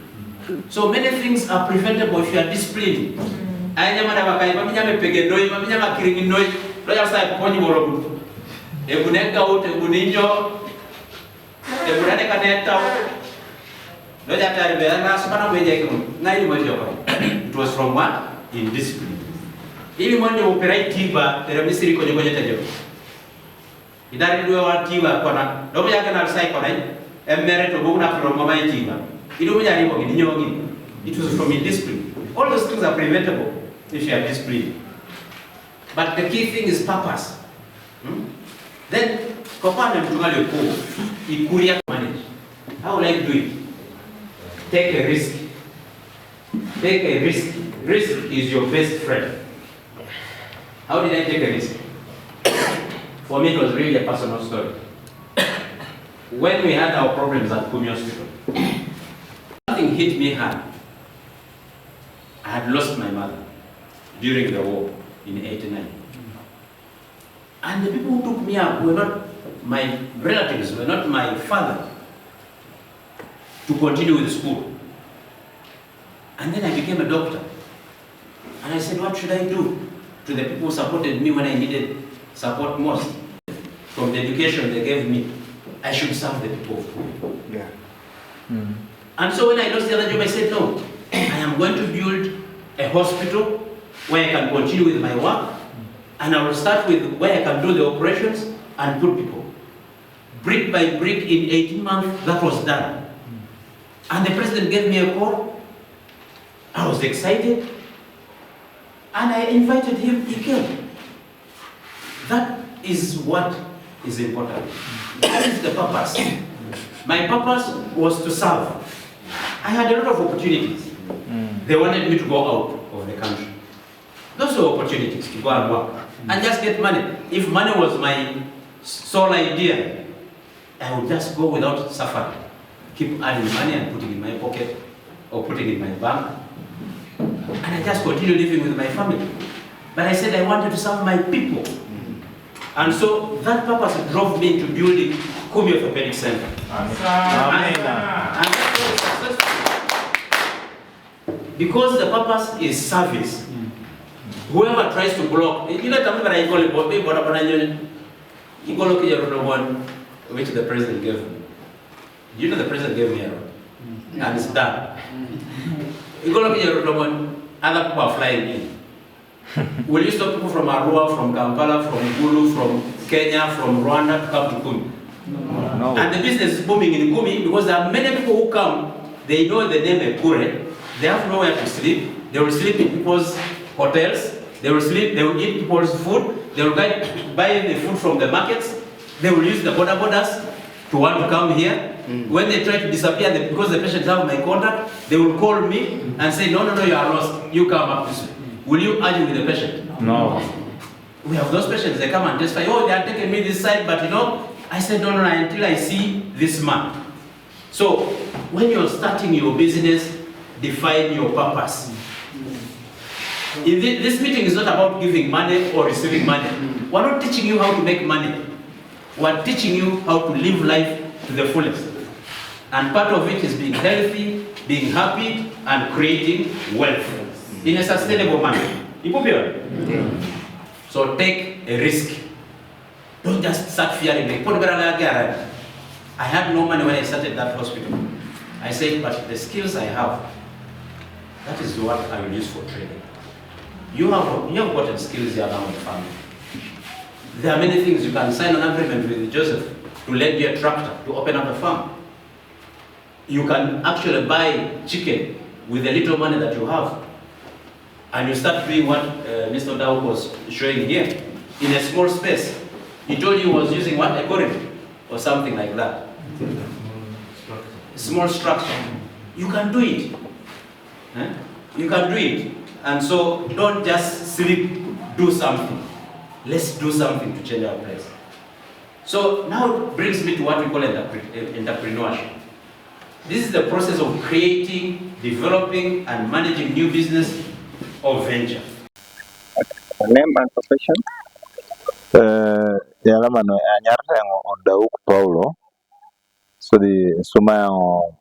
So many things are preventable if you are disciplined. It was from what? In discipline. Ili mwende operate tiba, teramisiri kwenye tajo. Idari duwe wa tiba kona, dobo yake na rusai kona, emere to buguna from mama tiba. Idu mwenye alipo gini. It was from indiscipline. All those things are preventable if you are disciplined. But the key thing is purpose. Then, kopana mtungali ukuu, ikuria manage. How will I do it? Take a risk. Take a risk. Risk is your best friend. How did I take a risk? For me, it was really a personal story. When we had our problems at Kumi Hospital, something hit me hard. I had lost my mother during the war in '89. And the people who took me up were not my relatives, were not my father to continue with school. And then I became a doctor. And I said, what should I do to the people who supported me when I needed support most? From the education they gave me, I should serve the people of Kumi. And so when I lost the other job, I said, no, I am going to build a hospital where I can continue with my work, and I will start with where I can do the operations and put people. Brick by brick, in 18 months, that was done. And the president gave me a call. I was excited. And I invited him, he came. That is what is important. That is the purpose. My purpose was to serve. I had a lot of opportunities. They wanted me to go out of the country. Those were opportunities to go and work and just get money. If money was my sole idea, I would just go without suffering. Keep earning money and putting it in my pocket or putting it in my bank. And I just continued living with my family. But I said I wanted to serve my people. And so that purpose drove me to building Kumi Orthopedic Center. And that was successful. Because the purpose is service. Whoever tries to block, you know, which the president gave me. You know the president gave me a road, and it's done. You go look at your road, other people are flying in. Will you stop people from Arua, from Kampala, from Gulu, from Kenya, from Rwanda to come to Kumi? No. And the business is booming in Kumi because there are many people who come, they know the name Ekure, they have nowhere to sleep, they will sleep in people's hotels, they will sleep, they will eat people's food, they will buy the food from the markets, they will use the borders to want to come here. When they try to disappear, because the patients have my contact, they will call me and say, no, you are lost, you come up this way. Will you argue with the patient? No. We have those patients, they come and testify, oh, they are taking me this side, but I said, no, until I see this man. So, when you're starting your business, define your purpose. This meeting is not about giving money or receiving money. We're not teaching you how to make money. We're teaching you how to live life to the fullest. And part of it is being healthy, being happy, and creating wealth in a sustainable manner. So take a risk. Don't just start fearing. I had no money when I started that hospital. I said, but the skills I have, that is what I will use for trading. You have gotten skills here now in the family. There are many things you can sign an agreement with Joseph to lend you a tractor to open up a farm. You can actually buy chicken with the little money that you have. And you start doing what Mr. Dow was showing here in a small space. He told you he was using what? A corridor or something like that. Small structure. You can do it. You can do it. And so don't just sleep, do something. Let's do something to change our place. So now it brings me to what we call entrepreneurship. This is the process of creating, developing, and managing new business or venture. Name and profession? Yalamano anyartengo Dauk Paulo. So the Sumayo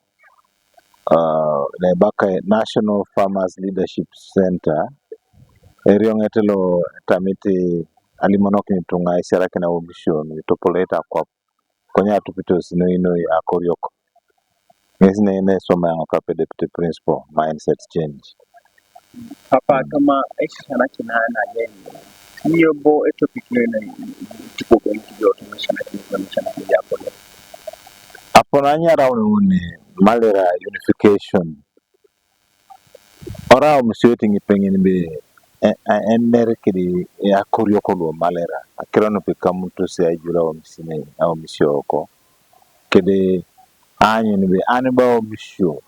Nebaka National Farmers Leadership Center. Eriongetelo tamiti alimonokini tunga isiraki na ubishoni topoleta kwa konya tupitos no akorioko. Nesne ne Sumayo kape deputy principal mindset change. Papa kama aisha kina na yeye hiyo bo topic nene tuko going to go to national hapo hapo nanya rauni Malera Unification ora umsioti ngipengeni be ender kidi ya korioko lo Malera akirono pika mtu si ajula wa msine au misioko kidi anyi ni be aniba wa misio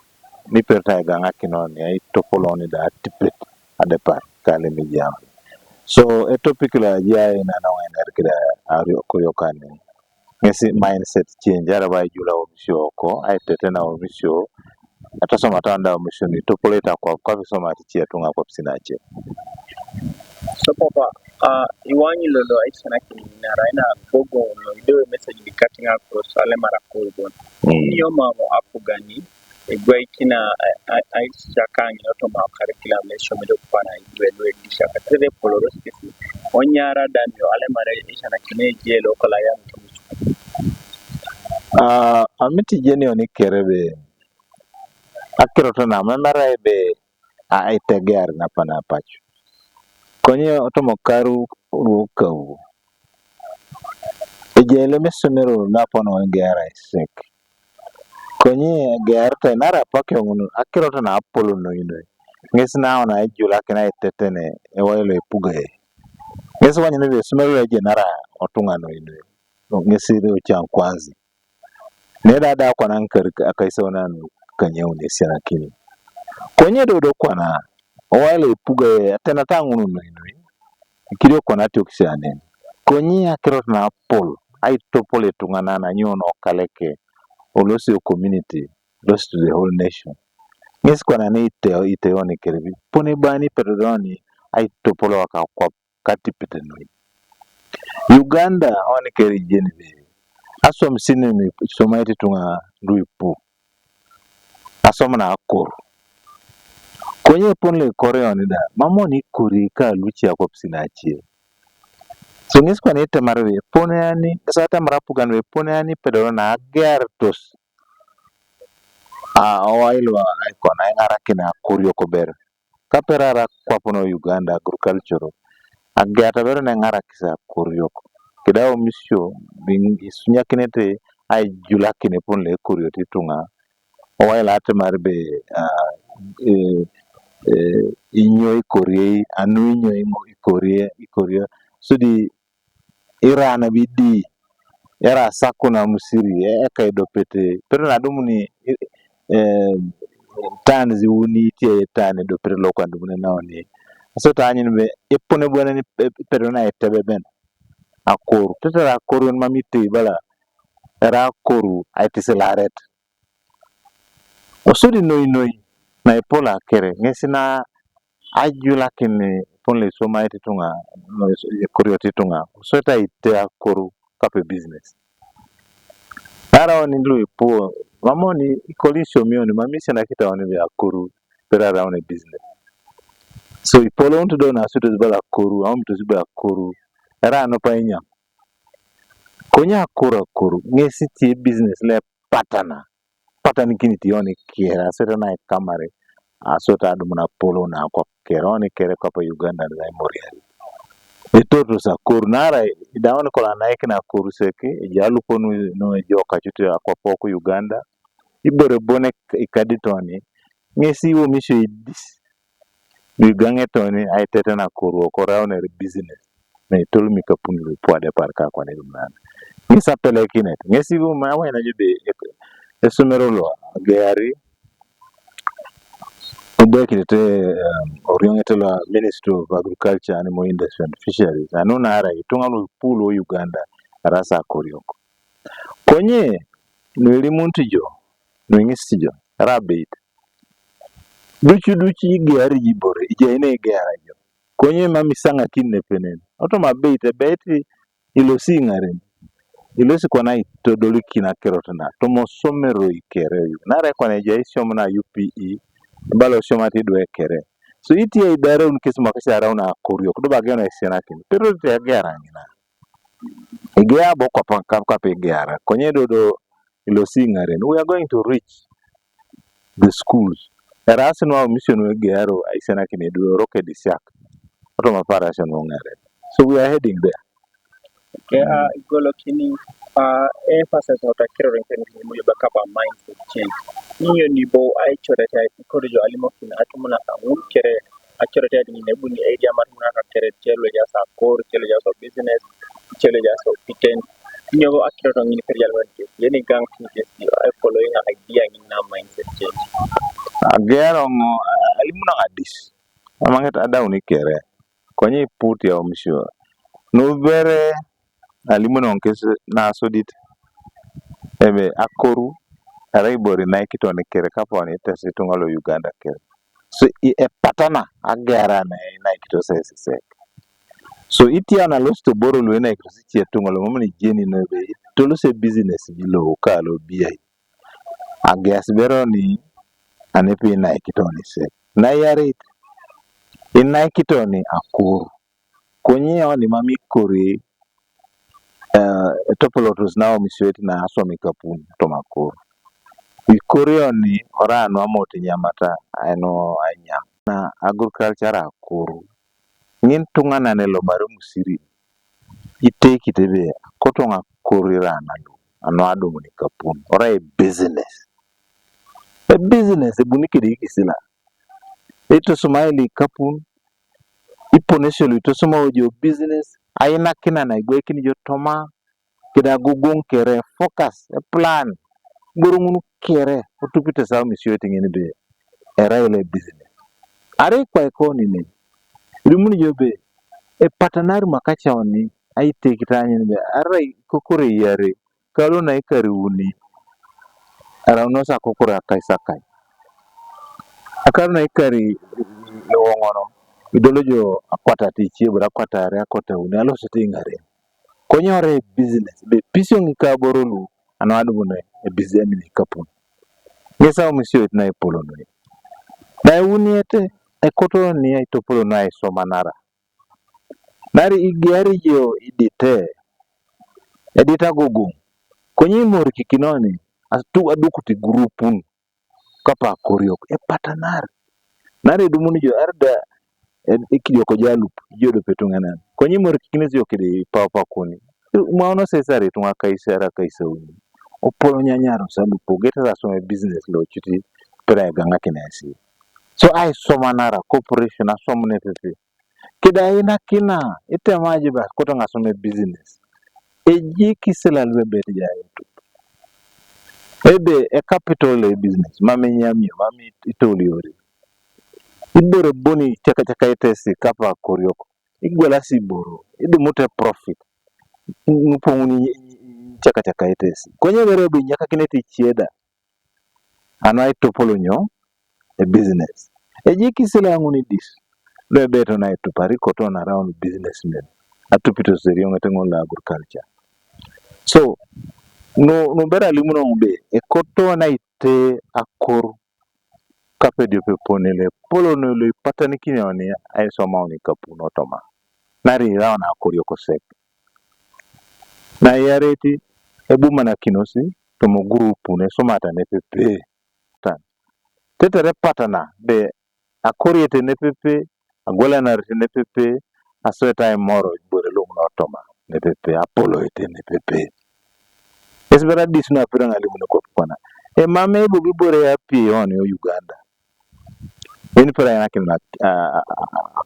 mi perta ganga kinoni ya topoloni da tipet adepar kale mijama. So a topic la jai na ender kida ario koriokani ngesi mindset change araba jula wa misio ko ai tetena wa misio atasoma tanda wa misio ni topoleta kwa soma tichia tunga kwa psinache. So papa iwanyi lolo aisha na raina gogo no video message be cutting across ale marakol bon niyo mamo apugani egwa ikina aisha kanyi noto ma curriculum lesson medo pana idwe disha katere poloro spesi onyara damyo ale mara aisha na kine je local ya amiti jeni oni kerebe akiroto na memara ebe aitegar na pana pacho konye otomo karu ruokau ejele mesonero na pono ngera isek konye gerta nara pakyo ngunu akiroto na apolo no ino ngesna ona ejula kana itetene ewelo epugae ngeso wanyene be sumero eje nara otunga no ino ngesire ochankwazi neda da kwa nankar akaisa ona kanyeu nesiana kini konye dodo kwana owale epugae atena tangu no ino kirio kwana tokisiane konye akirot na apol ai topole tungana na nyono kaleke olosi community lost to the whole nation ngesi kwana ne ite oni kerebi pone bani perdoni ai topolo waka kwa katipete no Uganda oni keri jeni aso msini mi somaiti tunga luipu asoma na akor konye ponle kore oni da mamoni kuri ka luchi akop sinachie. So ngis kwa nete marwe pone ani sata marapu ganwe pone ani pedoro na agertos owailwa aikona ngara kina kurio kober kaperara kwapono Uganda agricultural agata bero ne ngara kisa kurio kidao misio bing isunya kinete ai jula kine pon le kurio titunga owaila ate marbe inyo ikorie anu inyo ikorie sudi irana bidi era sakuna musiri kaido pete pero na dumuni tan ziwuni tie tan do pero lo kwandu ne nawni so tanyin be ipone bwana ni pero na etebe ben akoru tetera akoru mamite bala era akoru aitisilaret osudi noi na ipola kere ngesina ajula kene ponle soma etitunga no kurio titunga so ta ite akoru kape business ara oni lu ipo mamoni ikolisho mioni mamisi na kita oni be akoru pera ra oni business so ipolo unto do na sudo bala akoru am to ziba akoru era no pa inya konya akoru ngesi ti business le patani kini ti oni kiera so na kamare asota dumuna polo na kwa keroni kere kwa Uganda na Emuria itoto sa kornara idaone kola naike na koruseke jalu ponu no joka chute kwa poko Uganda ibore bone ikaditoni ngesi wo misho idis bigange toni aitete na koru koraone business na itolu mikapuni pwade parka kwa negumana ngisa pelekinet ngesi wo mawe na jube esumero lo gari Udekite oriented Ministry of Agriculture, Animal Industry and Fisheries. Anuna ara itunga pulo Uganda rasa korioko. Konye nilimuntijo, nwingisijo, rabbit. Duchi igari jibore, ine igara jo. Konye mamisanga kinne penen. Oto mabete beti ilosi ngaren. Ilosi kwa na itodoli kina kerotana. Tomo somero ikere. Nare kwa na jaisi omuna UPE. Balo shomati dwe kere so iti e idare unkesi makasha rauna kurio kudoba gena esenakin pero te gera ngina igea boko kwa pe gera konye dodo ilo singaren we are going to reach the schools erasin wa mission we gero esenakin edu roke disiak oto mapara shan ngare so we are heading there Igolo kini emphasis on the current and mo bakaba mindset change niyo ni bo ay choreta ikorijo alimo kina atumuna kamun kere achoreta ni nebuni area maruna ka kere chelo ya sa core chelo ya so business chelo ya so piten niyo akiro ngini kerial wanke yeni gang ni ay following idea ngina mindset change agero ngo alimuna adis amangeta adauni kere konye puti ya omisho no vere alimuno nkese na sodit ebe akoru araibori na kitone kere kaponi tesi tungalo Uganda kere so patana agara na kito sese so itiana losto boro lo na kito sichi tungalo mamani jeni no be tolo se business bilo kalo biai agas beroni anepi na kitone se na yare ina kitone akoru konye oni mami kore topolotos na omisweti na aswami kapuni tomakoro ikorioni orano amoti nyamata ano anya na agriculture akoro ngin tungana ne lo maro musiri iteki tebe kotonga korirana lo ano ado ni kapuni ora e business buniki de kisila ito sumaili kapuni iponesho ito suma ojo business aina kina na igwe kini jo toma kida gugung kere focus a plan burungu kere utupite sawa misiweti ngini be era ile business are kwa ekoni ne rimuni jobe e patanari makacha oni aite kitanyi be are kokore yare kalo na ikari uni ara unosa kokore akaisa kai akaru na ikari wongono idolojo akwata tichie bura akwata are akota uni alo sete ngare konyore business be pisio ngika borolu anadu bune e business ni kapun yesa umisiweti na ipolo no na uniete ekoto ni aitopolo na isomanara nari igiari yo idite edita gugu konyi mor kikinoni atu adukuti grupun kapa koryok e patanar nare dumuni jo arda ikijo ko jalup jodo petungana konyi mor kine zio kide papa koni maono sesare tunga kaisara kaisauni opolo nyanyaro sabu pogeta rasome business lo chiti prega ngakinesi so ai somanara corporation asomne pepe kida ina kina itemaji bas kota ngasome business eji sila lwebe jayo ebe a capital e business mami nyamio mami itoli ori iboro boni chaka itesi kapa koryoko igwela siboro idumute profit muponguni chaka itesi kwenye berobi nyaka kineti chieda anai topolo nyo e business eji sila nguni dis lwebe to na itupari koton around businessmen atupito serionga tengola agriculture so no bera limuno mbe e koto na ite akor kapedio pe ponele polo no le patani kinyoni ai soma oni kapuno toma nari rawana akor yoko sek na yareti ebu mana kinosi tomo grupu ne somata ne pepe tan tetere patana be akor yete ne pepe agola na rete ne pepe asweta e moro bore lumno toma ne pepe apolo yete ne pepe esbera disna piranga limuno kopana e mame bugi bore ya pi on yo Uganda ini pera yake na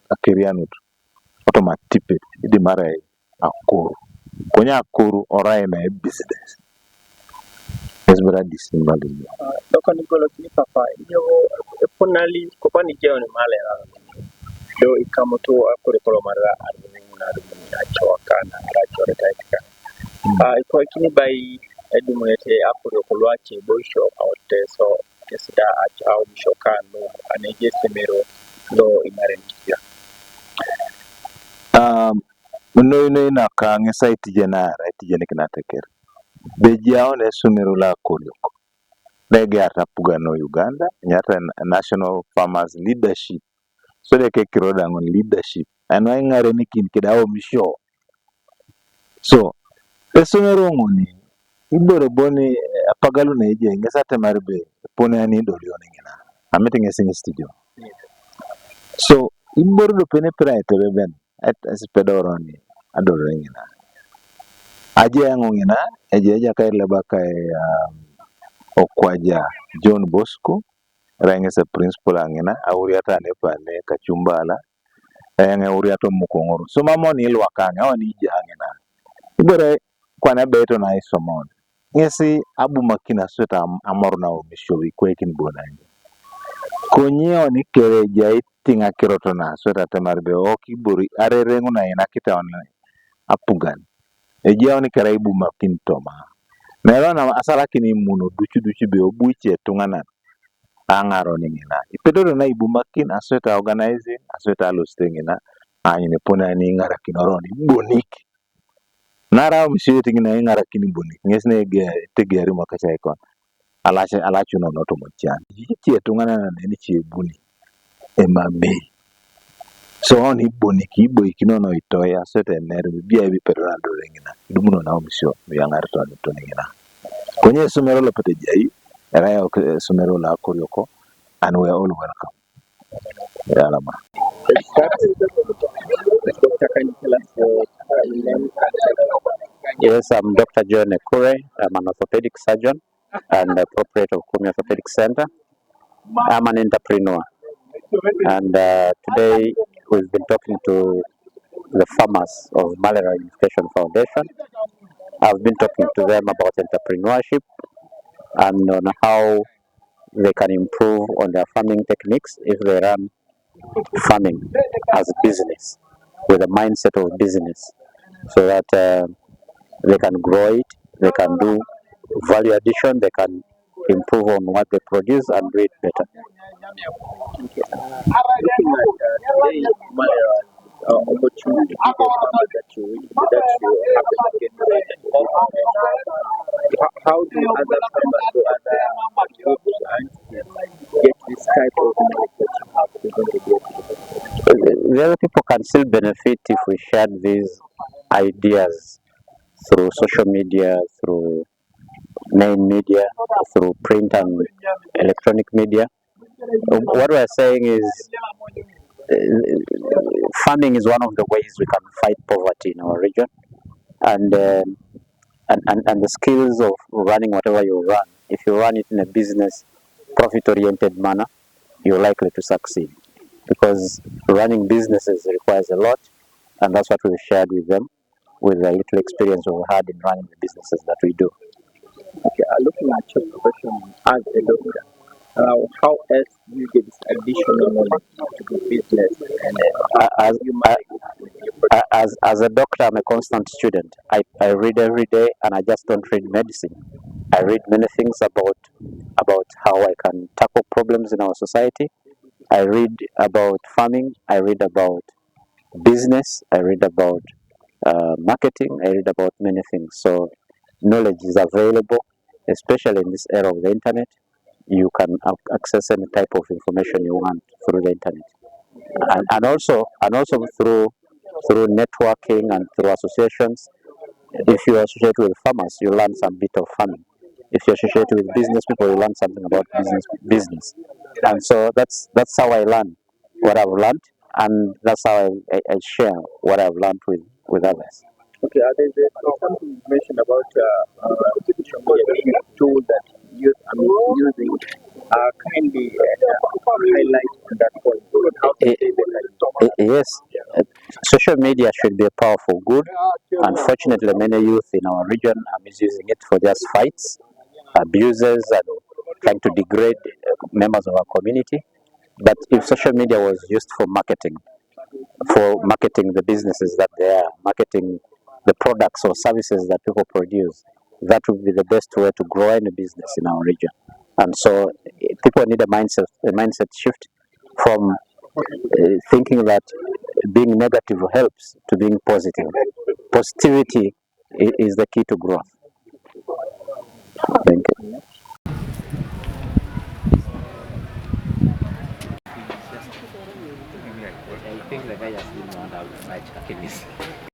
akirianut automatic idi mara akuru konya akuru orai na business esbera disnimbali Doko ni golo kini papa yo eponali kopani jeo ni Malera do ikamoto akore kolo mara na achoka na achore taika iko kini bai edumunete akore kolo ache boisho so kesida au mishokano aneje semero do inarendia no ina kange site jenara tijene kinateker bejao ne sumiro la koryoko lege atapuga no Uganda nyata national farmers leadership so de ke kiroda ngon leadership anwa ngare nikin kidao misho so esumiro ngoni iboro boni apagalu na ije ngesate marbe pone ani dolione ngina amete ngesingi studio so iboro do pene praete beben at espedoroni adore ngina aje ngina eje kai lebaka okwaja John Bosco rangese principal angina auriata ne pane kachumbala enge auriato mukongoro so mamoni ilwakanga oni jangina ibore kwana beto na isomon ngesi abu makina sweta amorna o mishowi kwekin bonangi konyeo ni kereja itinga kirotona sweta temarbe okiburi arerengu na ina kitaona apugan ejeo ni karaibu makin toma melona asala kini muno duchu be obuche tungana angaro ni ngina ipedoro na ibu makin asweta organizing asweta lostingina anyine pona ni ngara kinoroni boniki nara mshiriti ngina ngara kini boniki ngesne ge tegeri makacha ikon alachu no noto mochan ichi tungana na ni chibuni emame so oni boniki ibo ikinono itoya asweta nervi bia ibi pedora ndo ngina dumuno na omisho yangara to ngina kwenye sumero la pete jai raya sumero la koryoko and we are all welcome yalama Yes, I'm Dr. John Ekure. I'm an orthopedic surgeon and the proprietor of Kumi Orthopedic Center. I'm an entrepreneur, and today we've been talking to the farmers of Malera Unification Foundation. I've been talking to them about entrepreneurship and on how they can improve on their farming techniques if they run farming as a business with a mindset of business, so that they can grow it, they can do value addition, they can improve on what they produce and do it better. Looking at today Malera opportunity that you have again. How do other farmers or other groups and get this type of knowledge that you have presented here? The other people can still benefit if we share these ideas through social media, through main media, through print and electronic media. What we are saying is farming is one of the ways we can fight poverty in our region, and and the skills of running whatever you run. If you run it in a business profit-oriented manner, you're likely to succeed, because running businesses requires a lot, and that's what we've shared with them, with the little experience we've had in running the businesses that we do. Okay, looking at your profession as a doctor, how else do you get this additional knowledge to do business, and as, as a doctor, I'm a constant student. I read every day, and I just don't read medicine. I read many things about how I can tackle problems in our society. I read about farming. I read about business. I read about marketing. I read about many things. So knowledge is available, especially in this era of the internet. You can access any type of information you want through the internet, and also through networking and through associations. If you associate with farmers, you learn some bit of farming. If you associate with business people, you learn something about business. And so that's how I learn what I've learned, and that's how I share what I've learned with others. Okay, there's something you mentioned about social media being a tool that youth are using. Kindly highlight on that point. How to say that? Yes, social media should be a powerful good. Unfortunately, many youth in our region are misusing it for just fights, abuses, and trying to degrade members of our community. But if social media was used for marketing the businesses that they are, marketing the products or services that people produce, that would be the best way to grow any business in our region. And so people need a mindset shift from thinking that being negative helps to being positive. Positivity is the key to growth. Thank you. I think the guy just didn't want to have much